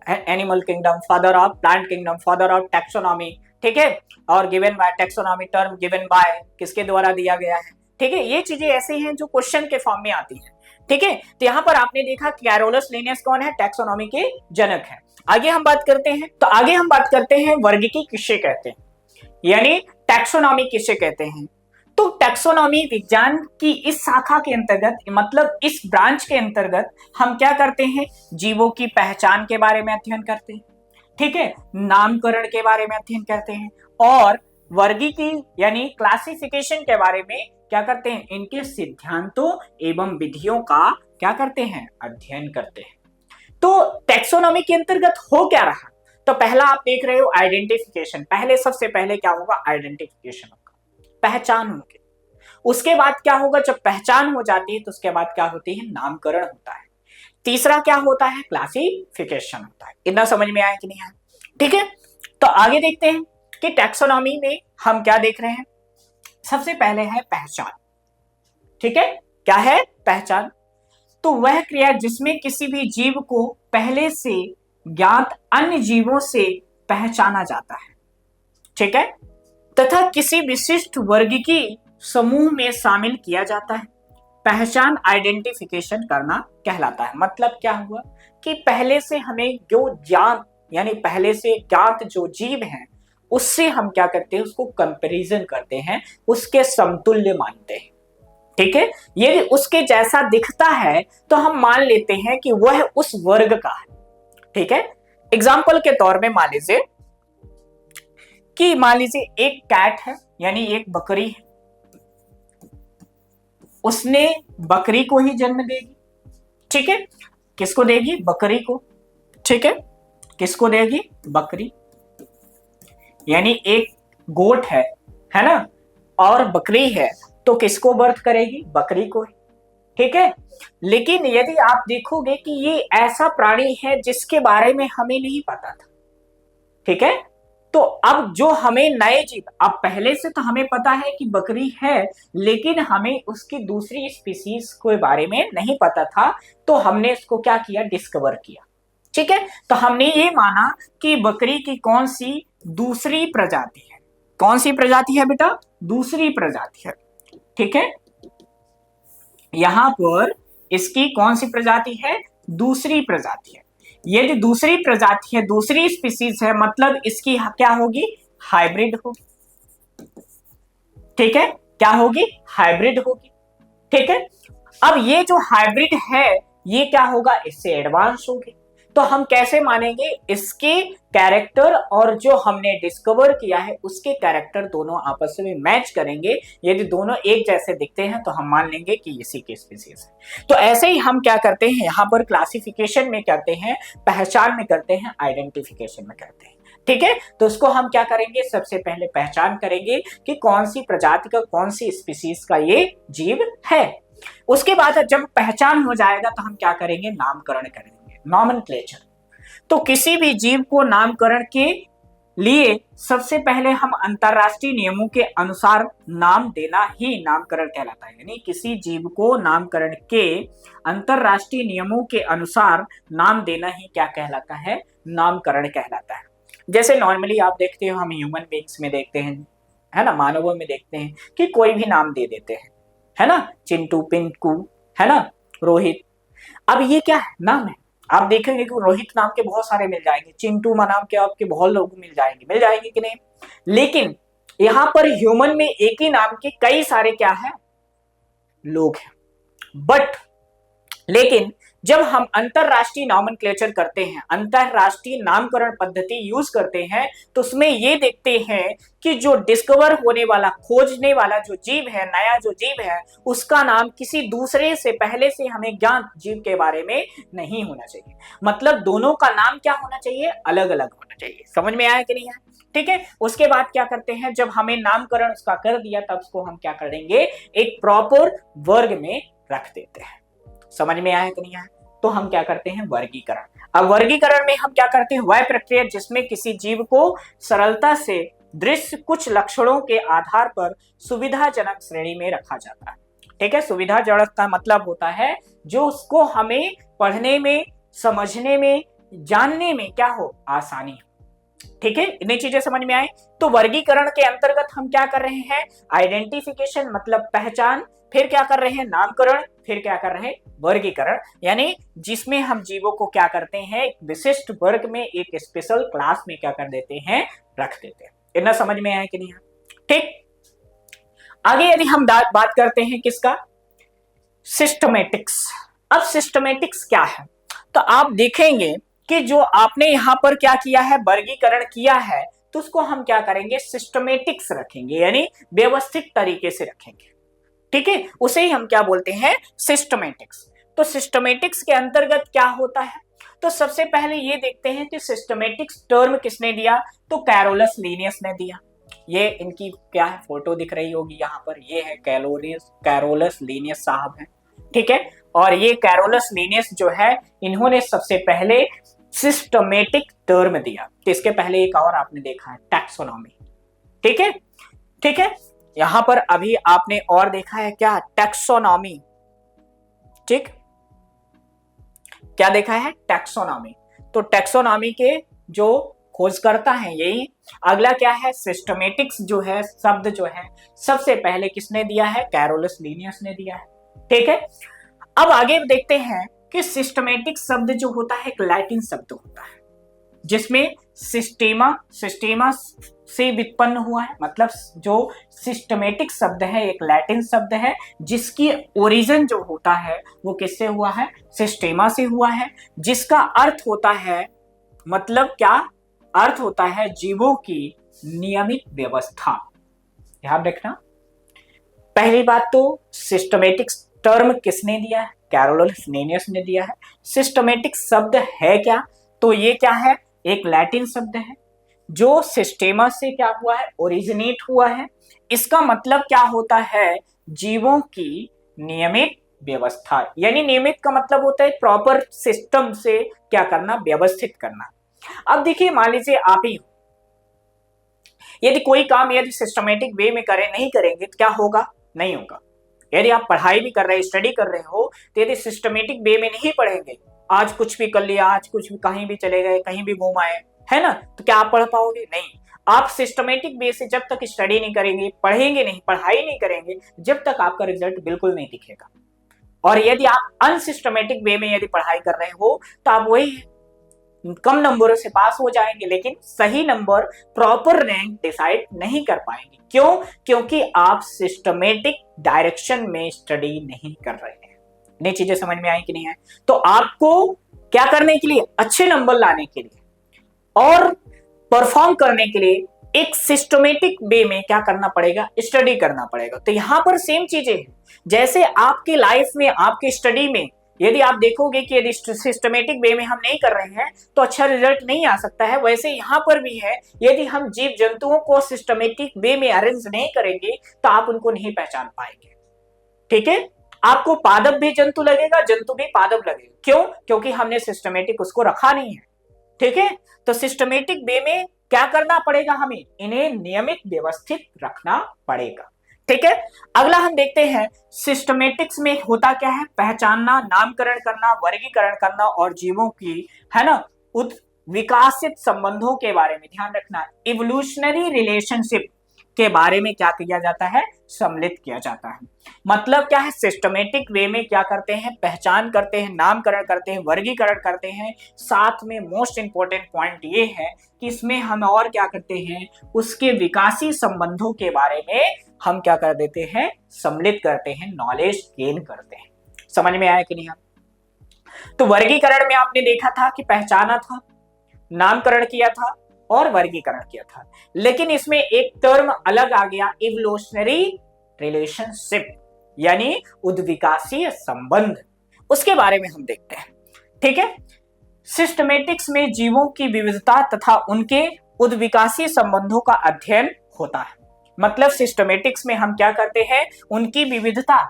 animal kingdom, father of plant kingdom, father of taxonomy. ठीक है, और given by taxonomy term given by, किसके द्वारा दिया गया है? ठीक है, ये चीजें ऐसी हैं जो क्वेश्चन के फॉर्म में आती हैं। ठीक है, तो यहां पर आपने देखा कैरोलस लिनियस कौन है? टैक्सोनॉमी के जनक है। आगे हम बात करते हैं, तो आगे हम बात करते हैं वर्गीकी किसे कहते हैं, यानी टैक्सोनॉमी किसे कहते हैं। तो टैक्सोनॉमी विज्ञान की इस शाखा के अंतर्गत, मतलब इस ब्रांच के अंतर्गत हम क्या करते हैं? जीवों की पहचान के बारे में अध्ययन करते हैं। ठीक है, नामकरण के बारे में अध्ययन करते हैं, और वर्गीकी यानी क्लासिफिकेशन के बारे में क्या करते हैं? इनके सिद्धांतों एवं विधियों का क्या करते हैं? अध्ययन करते हैं। तो टैक्सोनॉमी के अंतर्गत हो क्या रहा? तो पहला आप देख रहे हो आइडेंटिफिकेशन। पहले सबसे पहले क्या होगा? आइडेंटिफिकेशन होगा, पहचान होगी। उसके बाद क्या होगा? जब पहचान हो जाती है तो उसके बाद क्या होती है? नामकरण होता है। तीसरा क्या होता है? क्लासिफिकेशन होता है। इतना समझ में आया कि नहीं आया? ठीक है, तो आगे देखते हैं कि टैक्सोनॉमी में हम क्या देख रहे हैं। सबसे पहले है पहचान। ठीक है, क्या है? पहचान। तो वह क्रिया जिसमें किसी भी जीव को पहले से ज्ञात अन्य जीवों से पहचाना जाता है। ठीक है, तथा किसी विशिष्ट वर्गीकी समूह में शामिल किया जाता है। पहचान आइडेंटिफिकेशन करना कहलाता है। मतलब क्या हुआ कि पहले से हमें जो ज्ञात, यानी पहले से ज्ञात जो जीव हैं उससे हम क्या करते हैं? उसको कंपैरिजन करते हैं, उसके समतुल्य मानते हैं। ठीक है, यदि उसके जैसा दिखता है तो हम मान लेते हैं कि वह उस वर्ग का है। ठीक है, एग्जाम्पल के तौर में मान लीजिए एक कैट है, यानी एक बकरी है, उसने बकरी को ही जन्म देगी। ठीक है, किसको देगी? बकरी को। ठीक है, किसको देगी? बकरी। यानी एक गोट है ना, और बकरी है, तो किसको बर्थ करेगी? बकरी को। ठीक है, लेकिन यदि आप देखोगे कि ये ऐसा प्राणी है जिसके बारे में हमें नहीं पता था। ठीक है, तो अब जो हमें नए जीव, अब पहले से तो हमें पता है कि बकरी है, लेकिन हमें उसकी दूसरी स्पीसीज के बारे में नहीं पता था, तो हमने इसको क्या किया? डिस्कवर किया। ठीक है, तो हमने ये माना कि बकरी की कौन सी दूसरी प्रजाति है। कौन सी प्रजाति है बेटा? दूसरी प्रजाति है। ठीक है, यहां पर इसकी कौन सी प्रजाति है? दूसरी प्रजाति है। यदि दूसरी प्रजाति है, दूसरी स्पीसीज है, मतलब इसकी क्या होगी? हाइब्रिड होगी। ठीक है, क्या होगी? हाइब्रिड होगी। ठीक है, अब ये जो हाइब्रिड है ये क्या होगा? इससे एडवांस होगी। तो हम कैसे मानेंगे? इसके कैरेक्टर और जो हमने डिस्कवर किया है उसके कैरेक्टर दोनों आपस में मैच करेंगे। यदि दोनों एक जैसे दिखते हैं तो हम मान लेंगे कि इसी की स्पीसीज है। तो ऐसे ही हम क्या करते हैं? यहाँ पर क्लासिफिकेशन में करते हैं, पहचान में करते हैं, आइडेंटिफिकेशन में करते हैं। ठीक है, तो उसको हम क्या करेंगे, सबसे पहले पहचान करेंगे कि कौन सी प्रजाति का, कौन सी स्पीसीज का ये जीव है। उसके बाद जब पहचान हो जाएगा तो हम क्या करेंगे, नामकरण करेंगे, नॉमेनक्लेचर। तो किसी भी जीव को नामकरण के लिए सबसे पहले हम अंतरराष्ट्रीय नियमों के अनुसार नाम देना ही नामकरण कहलाता है। यानी किसी जीव को नामकरण के अंतरराष्ट्रीय नियमों के अनुसार नाम देना ही क्या कहलाता है, नामकरण कहलाता है। जैसे नॉर्मली आप देखते हो, हम ह्यूमन बींग्स में देखते हैं, है ना, मानवों में देखते हैं कि कोई भी नाम दे देते हैं, है ना, चिंटू, पिंकू, है ना, रोहित। अब ये क्या है, नाम है। आप देखेंगे कि रोहित नाम के बहुत सारे मिल जाएंगे, चिंटू नाम के आपके बहुत लोग मिल जाएंगे कि नहीं। लेकिन यहां पर ह्यूमन में एक ही नाम के कई सारे क्या है, लोग हैं। बट लेकिन जब हम अंतरराष्ट्रीय नॉमेनक्लेचर करते हैं, अंतरराष्ट्रीय नामकरण पद्धति यूज करते हैं, तो उसमें ये देखते हैं कि जो डिस्कवर होने वाला, खोजने वाला जो जीव है, नया जो जीव है, उसका नाम किसी दूसरे से, पहले से हमें ज्ञात जीव के बारे में नहीं होना चाहिए। मतलब दोनों का नाम क्या होना चाहिए, अलग अलग होना चाहिए। समझ में आया कि नहीं आया? ठीक है। उसके बाद क्या करते हैं, जब हमें नामकरण उसका कर दिया, तब उसको हम क्या करेंगे, एक प्रॉपर वर्ग में रख देते हैं। समझ में आया कि नहीं आया? तो हम क्या करते हैं, वर्गीकरण। अब वर्गीकरण में हम क्या करते हैं, वह प्रक्रिया जिसमें किसी जीव को सरलता से दृश्य कुछ लक्षणों के आधार पर सुविधाजनक श्रेणी में रखा जाता है। ठीक है, सुविधाजनक का मतलब होता है जो उसको हमें पढ़ने में, समझने में, जानने में क्या हो, आसानी हो। ठीक है, इतनी चीजें समझ में आए। तो वर्गीकरण के अंतर्गत हम क्या कर रहे हैं, आइडेंटिफिकेशन मतलब पहचान, फिर क्या कर रहे हैं, नामकरण, फिर क्या कर रहे हैं, वर्गीकरण। यानी जिसमें हम जीवों को क्या करते हैं, एक विशिष्ट वर्ग में, एक स्पेशल क्लास में क्या कर देते हैं, रख देते हैं। इतना समझ में आया कि नहीं? ठीक, आगे यदि हम बात करते हैं किसका, सिस्टमेटिक्स। अब सिस्टमेटिक्स क्या है, तो आप देखेंगे कि जो आपने यहां पर क्या किया है, वर्गीकरण किया है, तो उसको हम क्या करेंगे, सिस्टमेटिक्स रखेंगे, यानी व्यवस्थित तरीके से रखेंगे। ठीक है, उसे ही हम क्या बोलते हैं, सिस्टमेटिक्स। तो सिस्टमेटिक्स के अंतर्गत क्या होता है, तो सबसे पहले ये देखते हैं कि सिस्टमेटिक्स टर्म किसने दिया, तो कैरोलस लीनियस ने दिया। ये इनकी क्या है, फोटो दिख रही होगी यहाँ पर, ये है कैरोलस लीनियस साहब है। ठीक है, और ये कैरोलस लीनियस जो है, इन्होंने सबसे पहले सिस्टमेटिक टर्म दिया। तो इसके पहले एक और आपने देखा है, टैक्सोनॉमी। ठीक है, ठीक है, यहां पर अभी आपने और देखा है क्या, टैक्सोनॉमी। ठीक, क्या देखा है, टैक्सोनॉमी। तो टैक्सोनॉमी के जो खोजकर्ता हैं यही। अगला क्या है, सिस्टमेटिक्स जो है, शब्द जो है, सबसे पहले किसने दिया है, कैरोलस लीनियस ने दिया है। ठीक है, अब आगे देखते हैं कि सिस्टमेटिक शब्द जो होता है एक लैटिन शब्द होता है, जिसमें सिस्टेमा से व्युत्पन्न हुआ है। मतलब जो सिस्टमेटिक शब्द है एक लैटिन शब्द है, जिसकी ओरिजिन जो होता है वो किससे हुआ है, सिस्टेमा से हुआ है, जिसका अर्थ होता है, मतलब क्या अर्थ होता है, जीवों की नियमित व्यवस्था। ध्यान रखना, पहली बात तो सिस्टमेटिक टर्म किसने दिया है, कैरोलस लीनियस ने दिया है। सिस्टमेटिक शब्द है क्या, तो ये क्या है, एक लैटिन शब्द है जो सिस्टेमा से क्या हुआ है, ओरिजिनेट हुआ है। इसका मतलब क्या होता है, जीवों की नियमित व्यवस्था। यानी नियमित का मतलब होता है प्रॉपर सिस्टम से क्या करना, व्यवस्थित करना। अब देखिए, मान लीजिए आप ही, यदि कोई काम यदि सिस्टमेटिक वे में करें, नहीं करेंगे तो क्या होगा, नहीं होगा। यदि आप पढ़ाई भी कर रहे हैं, स्टडी कर रहे हो, तो यदि सिस्टमेटिक वे में नहीं पढ़ेंगे, आज कुछ भी कर लिया, आज कुछ भी, कहीं भी चले गए, कहीं भी घूम आए, है ना, तो क्या आप पढ़ पाओगे, नहीं। आप सिस्टमेटिक वे से जब तक स्टडी नहीं करेंगे, पढ़ेंगे नहीं, पढ़ाई नहीं करेंगे, जब तक आपका रिजल्ट बिल्कुल नहीं दिखेगा। और यदि आप अनसिस्टमेटिक वे में यदि पढ़ाई कर रहे हो, तो आप वही कम नंबरों से पास हो जाएंगे, लेकिन सही नंबर, प्रॉपर रैंक डिसाइड नहीं कर पाएंगे। क्यों? क्योंकि आप सिस्टमेटिक डायरेक्शन में स्टडी नहीं कर रहे हैं। ये चीजें समझ में आई कि नहीं है? तो आपको क्या करने के लिए, अच्छे नंबर लाने के लिए और परफॉर्म करने के लिए एक सिस्टमेटिक वे में क्या करना पड़ेगा, स्टडी करना पड़ेगा। तो यहां पर सेम चीजें हैं, जैसे आपके लाइफ में, आपके स्टडी में यदि आप देखोगे कि यदि सिस्टमेटिक वे में हम नहीं कर रहे हैं तो अच्छा रिजल्ट नहीं आ सकता है। वैसे यहाँ पर भी है, यदि हम जीव जंतुओं को सिस्टमेटिक वे में अरेंज नहीं करेंगे तो आप उनको नहीं पहचान पाएंगे। ठीक है, आपको पादप भी जंतु लगेगा, जंतु भी पादप लगेगा। क्यों? क्योंकि हमने सिस्टमेटिक उसको रखा नहीं है। ठीक है, तो सिस्टमेटिक वे में क्या करना पड़ेगा, हमें इन्हें नियमित व्यवस्थित रखना पड़ेगा। ठीक है, अगला हम देखते हैं सिस्टमेटिक्स में होता क्या है, पहचानना, नामकरण करना, वर्गीकरण करना और जीवों की, है ना, विकासित संबंधों के बारे में ध्यान रखना। इवोल्यूशनरी रिलेशनशिप के बारे में क्या किया जाता है, सम्मिलित किया जाता है। मतलब क्या है, सिस्टमेटिक वे में क्या करते हैं, पहचान करते हैं, नामकरण करते हैं, वर्गीकरण करते हैं। साथ में मोस्ट इंपॉर्टेंट पॉइंट ये है कि इसमें हम और क्या करते हैं, उसके विकासी संबंधों के बारे में हम क्या कर देते हैं, सम्मिलित करते हैं, नॉलेज गेन करते हैं। समझ में आया कि नहीं? तो वर्गीकरण में आपने देखा था कि पहचाना था, नामकरण किया था और वर्गीकरण किया था। लेकिन इसमें एक टर्म अलग आ गया, इवोल्यूशनरी रिलेशनशिप, यानी उद्विकासीय संबंध। उसके बारे में हम देखते हैं। ठीक है, सिस्टमेटिक्स में जीवों की विविधता तथा उनके उद्विकासीय संबंधों का अध्ययन होता है। मतलब सिस्टमेटिक्स में हम क्या करते हैं, उनकी विविधता।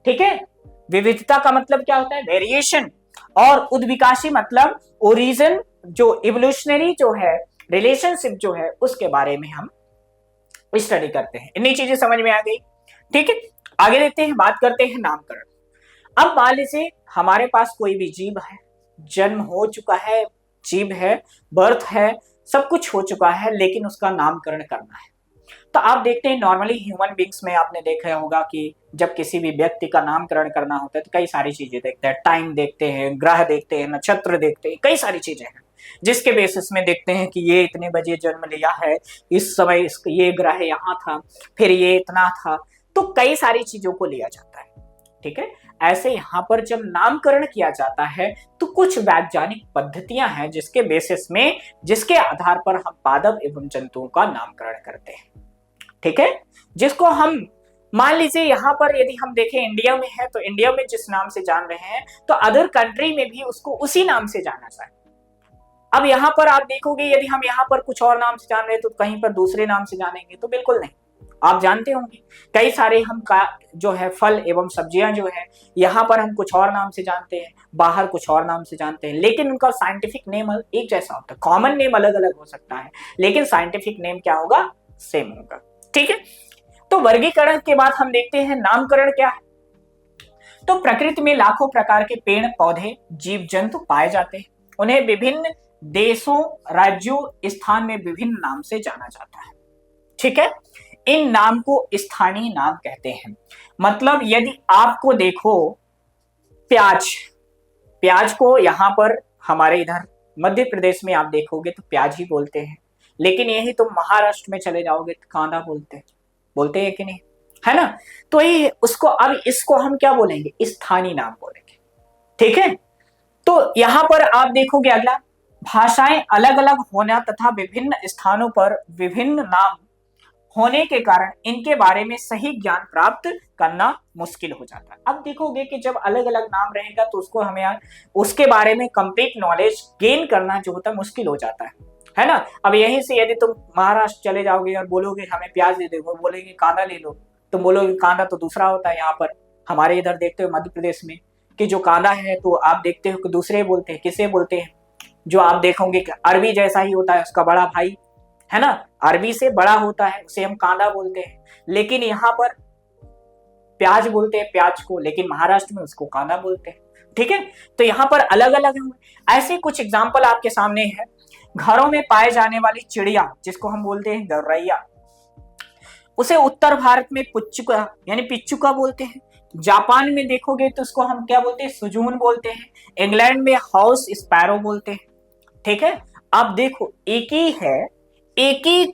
ठीक है, विविधता का मतलब क्या होता है, वेरिएशन। और उद्विकासी मतलब ओरिजिन, जो इवोल्यूशनरी जो है रिलेशनशिप जो है उसके बारे में हम स्टडी करते हैं। इतनी चीजें समझ में आ गई। ठीक है, आगे देखते हैं, बात करते हैं नामकरण। अब मान लीजिए हमारे पास कोई भी जीव है, जन्म हो चुका है, जीव है, बर्थ है, सब कुछ हो चुका है, लेकिन उसका नामकरण करना है। तो आप देखते हैं नॉर्मली ह्यूमन बींग्स में आपने देखा होगा कि जब किसी भी व्यक्ति का नामकरण करना होता है तो कई सारी चीजें देखते हैं, टाइम देखते हैं, ग्रह देखते हैं, नक्षत्र देखते हैं, कई सारी चीजें हैं जिसके बेसिस में देखते हैं कि ये इतने बजे जन्म लिया है, इस समय ये ग्रह यहाँ था, फिर ये इतना था, तो कई सारी चीजों को लिया जाता है। ठीक है, ऐसे यहाँ पर जब नामकरण किया जाता है तो कुछ वैज्ञानिक पद्धतियां हैं जिसके बेसिस में, जिसके आधार पर हम पादप एवं जंतुओं का नामकरण करते हैं। ठीक है, जिसको हम मान लीजिए यहाँ पर यदि हम देखें इंडिया में है तो इंडिया में जिस नाम से जान रहे हैं तो अदर कंट्री में भी उसको उसी नाम से जाना चाहिए। अब यहाँ पर आप देखोगे यदि हम यहाँ पर कुछ और नाम से जान रहे हैं तो कहीं पर दूसरे नाम से जानेंगे तो बिल्कुल नहीं। आप जानते होंगे कई सारे हम का जो है फल एवं सब्जियां जो है यहाँ पर हम कुछ और नाम से जानते हैं, बाहर कुछ और नाम से जानते हैं, लेकिन उनका साइंटिफिक नेम एक जैसा होता है। कॉमन नेम अलग अलग हो सकता है लेकिन साइंटिफिक नेम क्या होगा, सेम होगा। ठीक है, तो वर्गीकरण के बाद हम देखते हैं नामकरण क्या है। तो प्रकृति में लाखों प्रकार के पेड़ पौधे जीव जंतु पाए जाते हैं। उन्हें विभिन्न देशों, राज्यों, स्थान में विभिन्न नाम से जाना जाता है। ठीक है, इन नाम को स्थानीय नाम कहते हैं। मतलब यदि आपको देखो प्याज, प्याज को यहाँ पर हमारे इधर मध्य प्रदेश में आप देखोगे तो प्याज ही बोलते हैं, लेकिन यही तुम महाराष्ट्र में चले जाओगे तो कांदा बोलते हैं कि नहीं, है ना। तो ये उसको, अब इसको हम क्या बोलेंगे, स्थानीय नाम बोलेंगे। ठीक है, तो यहां पर आप देखोगे अगला, भाषाएं अलग अलग होना तथा विभिन्न स्थानों पर विभिन्न नाम होने के कारण इनके बारे में सही ज्ञान प्राप्त करना मुश्किल हो जाता है। अब देखोगे कि जब अलग अलग नाम रहेगा तो उसको हमें उसके बारे में कंप्लीट नॉलेज गेन करना जो होता है मुश्किल हो जाता है ना। अब यहीं से यदि तुम महाराष्ट्र चले जाओगे और बोलोगे हमें प्याज दे दो, बोलेंगे कांदा ले लो, तुम बोलोगे कांदा तो दूसरा होता है। यहाँ पर हमारे इधर देखते हो मध्य प्रदेश में कि जो कांदा है तो आप देखते हो कि दूसरे बोलते हैं, किसे बोलते हैं, जो आप देखोगे कि अरबी जैसा ही होता है, उसका बड़ा भाई है ना, अरबी से बड़ा होता है, उसे हम कांदा बोलते हैं। लेकिन यहाँ पर प्याज बोलते हैं प्याज को, लेकिन महाराष्ट्र में उसको कांदा बोलते हैं। ठीक है, तो यहाँ पर अलग अलग है। ऐसे कुछ एग्जाम्पल आपके सामने है। घरों में पाए जाने वाली चिड़िया जिसको हम बोलते हैं गौरैया, उसे उत्तर भारत में पुच्चुका यानी पिच्चुका बोलते हैं। जापान में देखोगे तो उसको हम क्या बोलते हैं, सुजून बोलते हैं। इंग्लैंड में हाउस स्पैरो बोलते हैं। ठीक है, अब देखो एक ही है, एक ही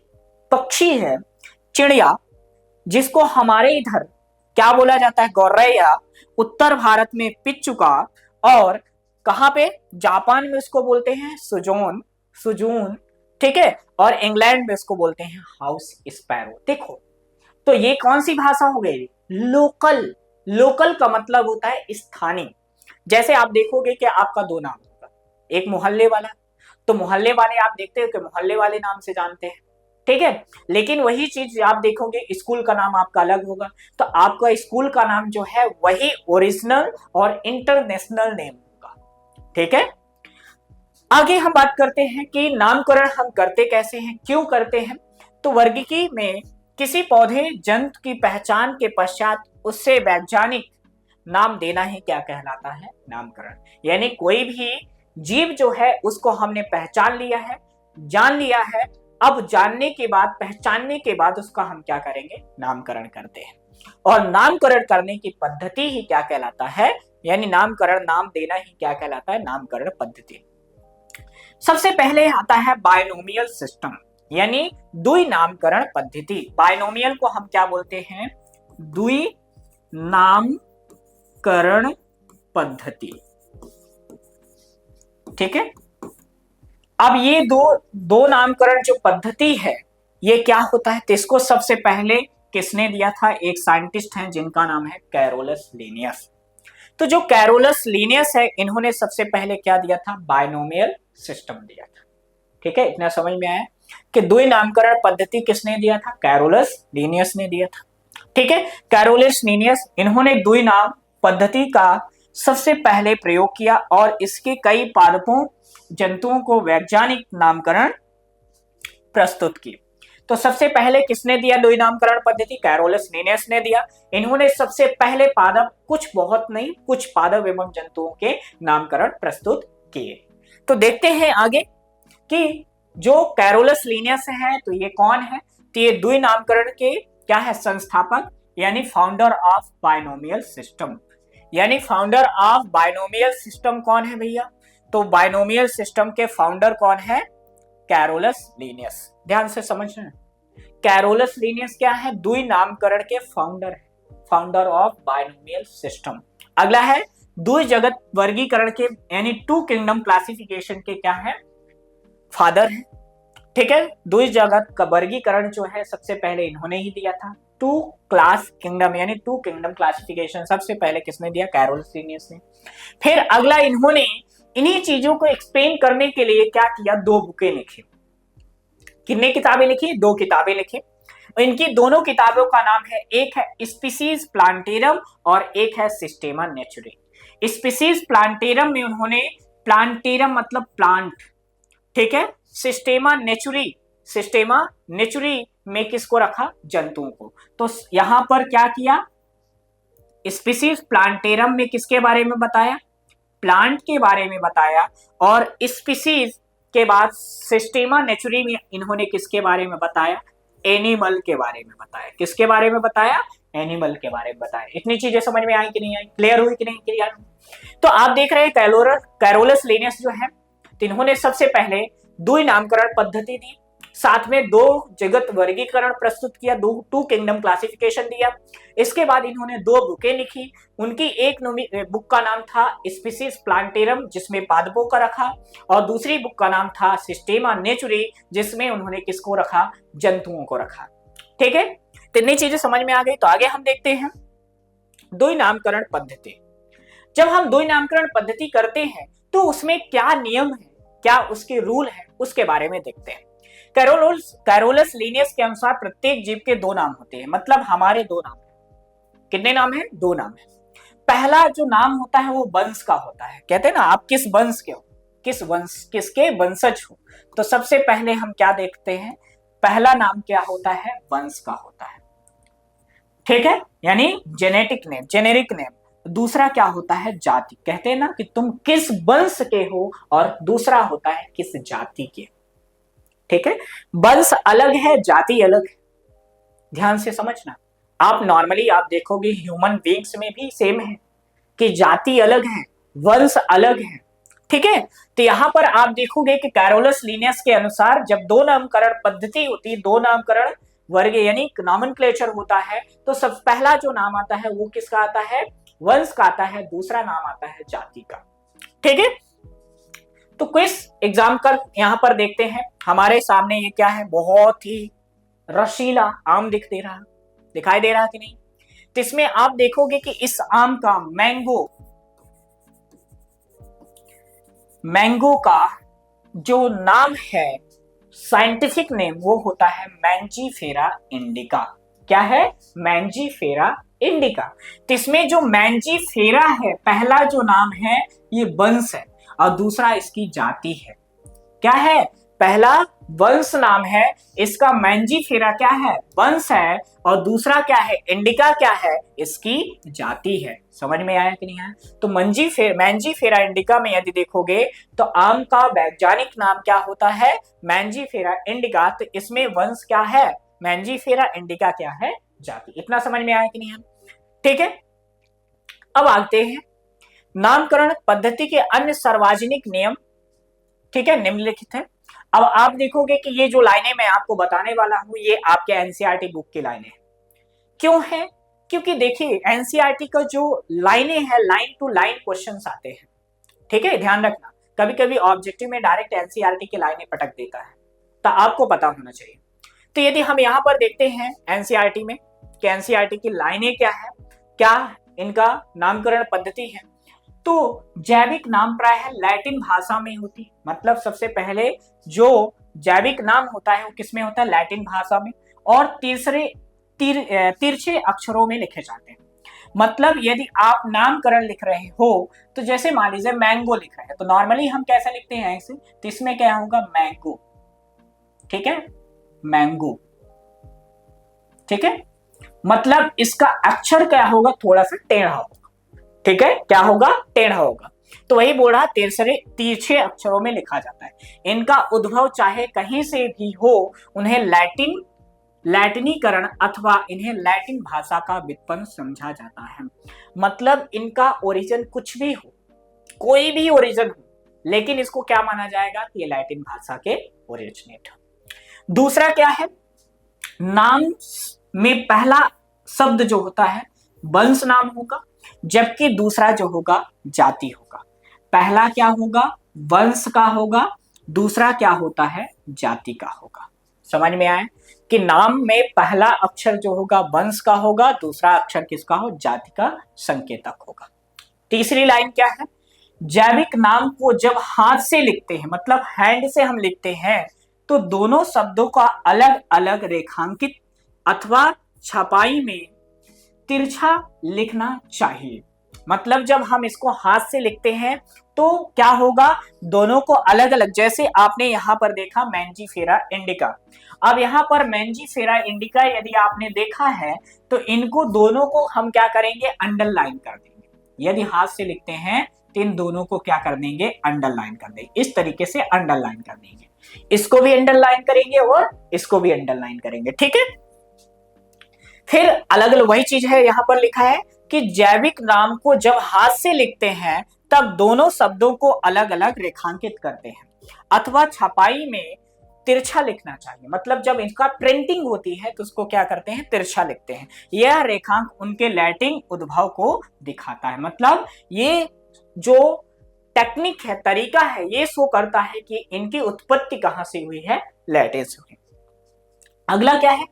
पक्षी है, चिड़िया, जिसको हमारे इधर क्या बोला जाता है, गौरैया, उत्तर भारत में पिच्चुका, और कहां पे, जापान में उसको बोलते हैं सुजून। ठीक है, और इंग्लैंड में उसको बोलते हैं हाउस स्पैरो। देखो तो ये कौन सी भाषा हो गई, लोकल, लोकल का मतलब होता है स्थानीय। जैसे आप देखोगे कि आपका दो नाम होगा, एक मोहल्ले वाला, तो मोहल्ले वाले आप देखते हो कि मोहल्ले वाले नाम से जानते हैं, ठीक है। लेकिन वही चीज आप देखोगे स्कूल का नाम आपका अलग होगा, तो आपका स्कूल का नाम जो है वही ओरिजिनल और इंटरनेशनल नेम होगा, ठीक है। आगे हम बात करते हैं कि नामकरण हम करते कैसे हैं, क्यों करते हैं। तो वर्गीकी में किसी पौधे जंतु की पहचान के पश्चात उससे वैज्ञानिक नाम देना ही क्या कहलाता है, नामकरण। यानी कोई भी जीव जो है उसको हमने पहचान लिया है, जान लिया है, अब जानने के बाद, पहचानने के बाद उसका हम क्या करेंगे, नामकरण करते हैं। और नामकरण करने की पद्धति ही क्या कहलाता है, यानी नामकरण, नाम देना ही क्या कहलाता है, नामकरण पद्धति। सबसे पहले आता है बायनोमियल सिस्टम, यानी द्वि नामकरण पद्धति। बायनोमियल को हम क्या बोलते हैं, द्वि नामकरण पद्धति, ठीक है। अब ये दो नामकरण जो पद्धति है ये क्या होता है, तो इसको सबसे पहले किसने दिया था, एक साइंटिस्ट हैं जिनका नाम है कैरोलस लिनियस। तो जो कैरोलस लिनियस है इन्होंने सबसे पहले क्या दिया था, बायनोमियल सिस्टम दिया था, ठीक है। इतना समझ में आया कि द्वि नामकरण पद्धति किसने दिया था, कैरोलस लिनियस ने दिया था, ठीक है। कैरोलस लिनियस इन्होंने द्वि नाम पद्धति का सबसे पहले प्रयोग किया और इसके कई पादपों जंतुओं को वैज्ञानिक नामकरण प्रस्तुत किए। तो सबसे पहले किसने दिया द्वि नामकरण पद्धति, कैरोलस लिनियस ने दिया। इन्होंने सबसे पहले पादप, कुछ बहुत नहीं, कुछ पादप एवं जंतुओं के नामकरण प्रस्तुत किए। तो देखते हैं आगे कि जो कैरोलस लिनियस है तो ये कौन है, तो ये द्वि नामकरण के क्या है, संस्थापक, यानी फाउंडर ऑफ बायनोमियल सिस्टम। यानी फाउंडर ऑफ बायनोमियल सिस्टम कौन है भैया, तो बायनोमियल सिस्टम के फाउंडर कौन है, कैरोलस लिनियस। ध्यान से समझना, कैरोलस लिनियस क्या है, द्वि नामकरण के फाउंडर है, फाउंडर ऑफ बायनोमियल सिस्टम। अगला है द्वि जगत वर्गीकरण के, यानी टू किंगडम क्लासिफिकेशन के क्या है, फादर है, ठीक है। द्वि जगत का वर्गीकरण जो है सबसे पहले इन्होंने ही दिया था। टू क्लास किंगडम, यानी टू किंगडम क्लासिफिकेशन सबसे पहले किसने दिया, कैरोलस लिनियस ने। फिर अगला इन्होंने इन्हीं चीजों को एक्सप्लेन करने के लिए क्या किया, दो बुकें लिखी। कितने किताबें लिखी, दो किताबें लिखी। इनकी दोनों किताबों का नाम है, एक है स्पीसीज प्लांटेरम और एक है सिस्टेमा नेचुरी। स्पीसीज प्लांटेरम में उन्होंने, प्लांटेरम मतलब प्लांट, ठीक है। सिस्टेमा नेचुरी, सिस्टेमा नेचुरी में किसको रखा, जंतुओं को। तो यहां पर क्या किया, स्पीसीज प्लांटेरम में किसके बारे में बताया, प्लांट के बारे में बताया, और स्पीसीज के बाद सिस्टेमा नेचुरी में इन्होंने किसके बारे में बताया, एनिमल के बारे में बताया। किसके बारे में बताया, एनिमल के बारे में बताया। इतनी चीजें समझ में आई कि नहीं आई, क्लियर हुई कि नहीं क्लियर। तो आप देख रहे हैं कैरोलस लिनियस जो है, तो इन्होंने सबसे पहले द्वि नामकरण पद्धति दी, साथ में दो जगत वर्गीकरण प्रस्तुत किया, दो टू किंगडम क्लासिफिकेशन दिया। इसके बाद इन्होंने दो बुकें लिखी। उनकी एक बुक का नाम था स्पीसीज प्लांटेरम, जिसमें पादपों का रखा, और दूसरी बुक का नाम था सिस्टेमा नेचुरी, जिसमें उन्होंने किसको रखा, जंतुओं को रखा, ठीक है। तीन चीजें समझ में आ गई। तो आगे हम देखते हैं द्वि नामकरण पद्धति। जब हम द्वि नामकरण पद्धति करते हैं तो उसमें क्या नियम है, क्या उसके रूल है, उसके बारे में देखते हैं। कैरोलस लिनियस के अनुसार प्रत्येक जीव के दो नाम होते हैं, मतलब हमारे दो नाम है। कितने नाम है, दो नाम है। पहला जो नाम होता है वो वंश का होता है, कहते हैं ना आप किस वंश के हो, किस वंश, किसके वंशज हो। तो सबसे पहले हम क्या देखते हैं, पहला नाम क्या होता है, वंश का होता है, ठीक है, यानी जेनेटिक नेम, जेनेरिक नेम। दूसरा क्या होता है, जाति, कहते हैं ना कि तुम किस वंश के हो, और दूसरा होता है किस जाति के, ठीक है। वंश अलग है, जाति अलग है, ध्यान से समझना। आप नॉर्मली आप देखोगे ह्यूमन बीइंग्स में भी सेम है कि जाति अलग है, वंश अलग है, ठीक है। तो यहां पर आप देखोगे कि कैरोलस लिनियस के अनुसार जब दो नामकरण पद्धति होती है, दो नामकरण वर्ग यानी नॉमेनक्लेचर होता है, तो सब पहला जो नाम आता है वो किसका आता है, वंश का आता है, दूसरा नाम आता है जाति का, ठीक है। तो क्विज एग्जाम्पल यहां पर देखते हैं। हमारे सामने ये क्या है, बहुत ही रसीला आम दिखाई दे रहा कि नहीं। तो इसमें आप देखोगे कि इस आम का मैंगो का जो नाम है, साइंटिफिक नेम, वो होता है मैंजीफेरा इंडिका। क्या है? Mangifera indica. तो इसमें जो मैंजीफेरा है, पहला जो नाम है ये वंश है और दूसरा इसकी जाति है। क्या है? पहला वंश नाम है इसका, मैंजीफेरा क्या है? वंश है, और दूसरा क्या है? इंडिका क्या है? इसकी जाति है। समझ में आया कि नहीं आया? तो मैंजीफेरा इंडिका में यदि देखोगे तो आम का वैज्ञानिक नाम क्या होता है? Mangifera indica. तो इसमें वंश क्या है? मैंजीफेरा इंडिका क्या है? जाति। इतना समझ में आया कि नहीं आया? ठीक है, अब आते हैं नामकरण पद्धति के अन्य सार्वजनिक नियम। ठीक है, निम्नलिखित है। अब आप देखोगे कि ये जो लाइनें मैं आपको बताने वाला हूं, ये आपके एनसीईआरटी बुक की लाइनें हैं। क्यों है? क्योंकि देखिए एनसीईआरटी का जो लाइनें हैं, लाइन टू लाइन क्वेश्चंस आते हैं। ठीक है, ध्यान रखना, कभी कभी ऑब्जेक्टिव में डायरेक्ट एनसीईआरटी की लाइनें पटक देता है, तो आपको पता होना चाहिए। तो यदि हम यहां पर देखते हैं एनसीईआरटी में कि एनसीईआरटी की लाइनें क्या है, क्या इनका नामकरण पद्धति है, तो जैविक नाम प्रायः लैटिन भाषा में होती है। मतलब सबसे पहले जो जैविक नाम होता है वो किसमें होता है? लैटिन भाषा में, और तिरछे अक्षरों में लिखे जाते हैं। मतलब यदि आप नामकरण लिख रहे हो, तो जैसे मान लीजिए मैंगो लिख रहे हैं, तो नॉर्मली हम कैसे लिखते हैं ऐसे, तो इसमें क्या होगा? मैंगो। ठीक है, मैंगो। ठीक है, मतलब इसका अक्षर क्या होगा? थोड़ा सा टेढ़ा होगा। ठीक है, क्या होगा? टेढ़ा होगा। तो वही बोल रहा, तिरछे अक्षरों में लिखा जाता है। इनका उद्भव चाहे कहीं से भी हो, उन्हें लैटिनीकरण अथवा इन्हें लैटिन भाषा का व्युत्पन्न समझा जाता है। मतलब इनका ओरिजिन कुछ भी हो, कोई भी ओरिजिन हो, लेकिन इसको क्या माना जाएगा कि ये लैटिन भाषा के ओरिजिनेट। दूसरा क्या है? नाम में पहला शब्द जो होता है वंश नाम होगा, जबकि दूसरा जो होगा जाति होगा। पहला क्या होगा? वंश का होगा, दूसरा क्या होता है? जाति का होगा। समझ में आया कि नाम में पहला अक्षर जो होगा वंश का होगा, दूसरा अक्षर किसका हो? जाति का संकेतक होगा। तीसरी लाइन क्या है? जैविक नाम को जब हाथ से लिखते हैं, मतलब हैंड से हम लिखते हैं, तो दोनों शब्दों का अलग अलग रेखांकित अथवा छपाई में तिरछा लिखना चाहिए। मतलब जब हम इसको हाथ से लिखते हैं तो क्या होगा? दोनों को अलग अलग, जैसे आपने यहां पर देखा मैंजीफेरा इंडिका। अब यहां पर मैंजीफेरा इंडिका यदि आपने देखा है, तो इनको दोनों को हम क्या करेंगे? अंडरलाइन कर देंगे। यदि हाथ से लिखते हैं तो इन दोनों को क्या कर देंगे? अंडरलाइन कर देंगे। इस तरीके से अंडरलाइन कर देंगे, इसको भी अंडरलाइन करेंगे और इसको भी अंडरलाइन करेंगे। ठीक है, फिर अलग अलग वही चीज है, यहां पर लिखा है कि जैविक नाम को जब हाथ से लिखते हैं तब दोनों शब्दों को अलग अलग रेखांकित करते हैं अथवा छपाई में तिरछा लिखना चाहिए। मतलब जब इनका प्रिंटिंग होती है तो उसको क्या करते हैं? तिरछा लिखते हैं। यह रेखांक उनके लैटिन उद्भव को दिखाता है। मतलब ये जो टेक्निक है, तरीका है, ये शो करता है कि इनकी उत्पत्ति कहां से हुई है? लैटिन से हुई। अगला क्या है?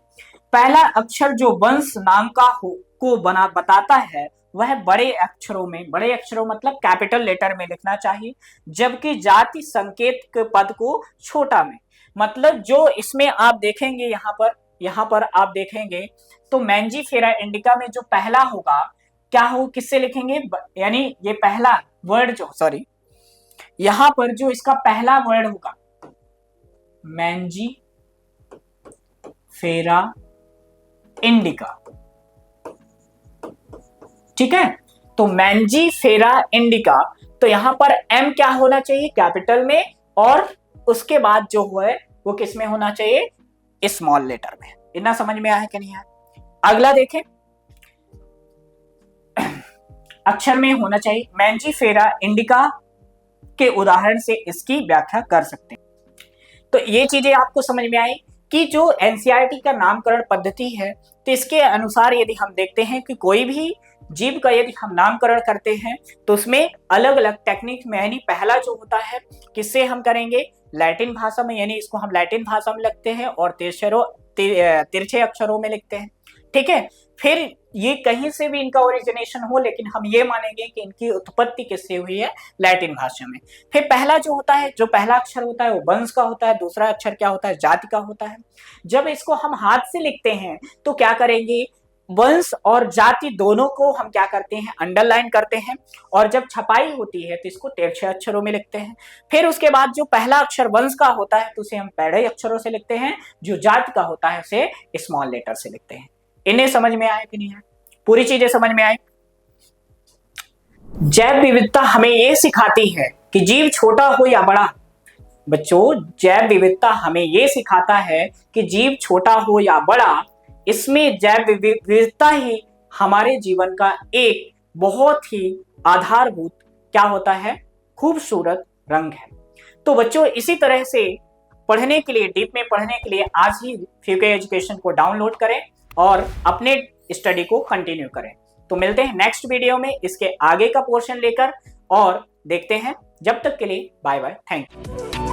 पहला अक्षर जो वंश नाम को बताता है वह बड़े अक्षरों में, बड़े अक्षरों मतलब कैपिटल लेटर में लिखना चाहिए, जबकि जाति संकेत के पद को छोटा में। मतलब जो इसमें आप देखेंगे यहां पर आप देखेंगे तो मैंजीफेरा इंडिका में जो पहला होगा क्या हो? किससे लिखेंगे? यानी ये पहला वर्ड जो, सॉरी, यहां पर जो इसका पहला वर्ड होगा मैंजीफेरा इंडिका। ठीक है, तो मैंजीफेरा इंडिका, तो यहां पर एम क्या होना चाहिए? कैपिटल में, और उसके बाद जो है वो किस में होना चाहिए? स्मॉल लेटर में। इतना समझ में आया कि नहीं आया? अगला देखें, अक्षर में होना चाहिए। मैंजीफेरा इंडिका के उदाहरण से इसकी व्याख्या कर सकते हैं। तो ये चीजें आपको समझ में आई कि जो एनसीईआरटी का नामकरण पद्धति है, तो इसके अनुसार यदि हम देखते हैं कि कोई भी जीव का यदि हम नामकरण करते हैं तो उसमें अलग अलग टेक्निक में, यानी पहला जो होता है किससे हम करेंगे? लैटिन भाषा में, यानी इसको हम लैटिन भाषा में लिखते हैं और तिरछे अक्षरों में लिखते हैं। ठीक है, फिर ये कहीं से भी इनका ओरिजिनेशन हो, लेकिन हम ये मानेंगे कि इनकी उत्पत्ति किससे हुई है, लैटिन भाषा में। फिर पहला जो होता है, जो पहला अक्षर होता है वो वंश का होता है, दूसरा अक्षर क्या होता है, जाति का होता है। जब इसको हम हाथ से लिखते हैं तो क्या करेंगे, वंश और जाति दोनों को हम क्या करते हैं, अंडरलाइन करते हैं, और जब छपाई होती है तो इसको तिरछे अक्षरों में लिखते हैं। फिर उसके बाद जो पहला अक्षर वंश का होता है तो उसे हम बड़े अक्षरों से लिखते हैं, जो जाति का होता है उसे स्मॉल लेटर से लिखते हैं। इन्हें समझ में आया कि नहीं है, पूरी चीजें समझ में आई। जैव विविधता हमें यह सिखाती है कि जीव छोटा हो या बड़ा, बच्चों जैव विविधता हमें यह सिखाता है कि जीव छोटा हो या बड़ा, इसमें जैव विविधता ही हमारे जीवन का एक बहुत ही आधारभूत क्या होता है, खूबसूरत रंग है। तो बच्चों इसी तरह से पढ़ने के लिए, डीप में पढ़ने के लिए आज ही फ्यूके एजुकेशन को डाउनलोड करें और अपने स्टडी को कंटिन्यू करें। तो मिलते हैं नेक्स्ट वीडियो में इसके आगे का पोर्शन लेकर और देखते हैं। जब तक के लिए बाय बाय, थैंक यू।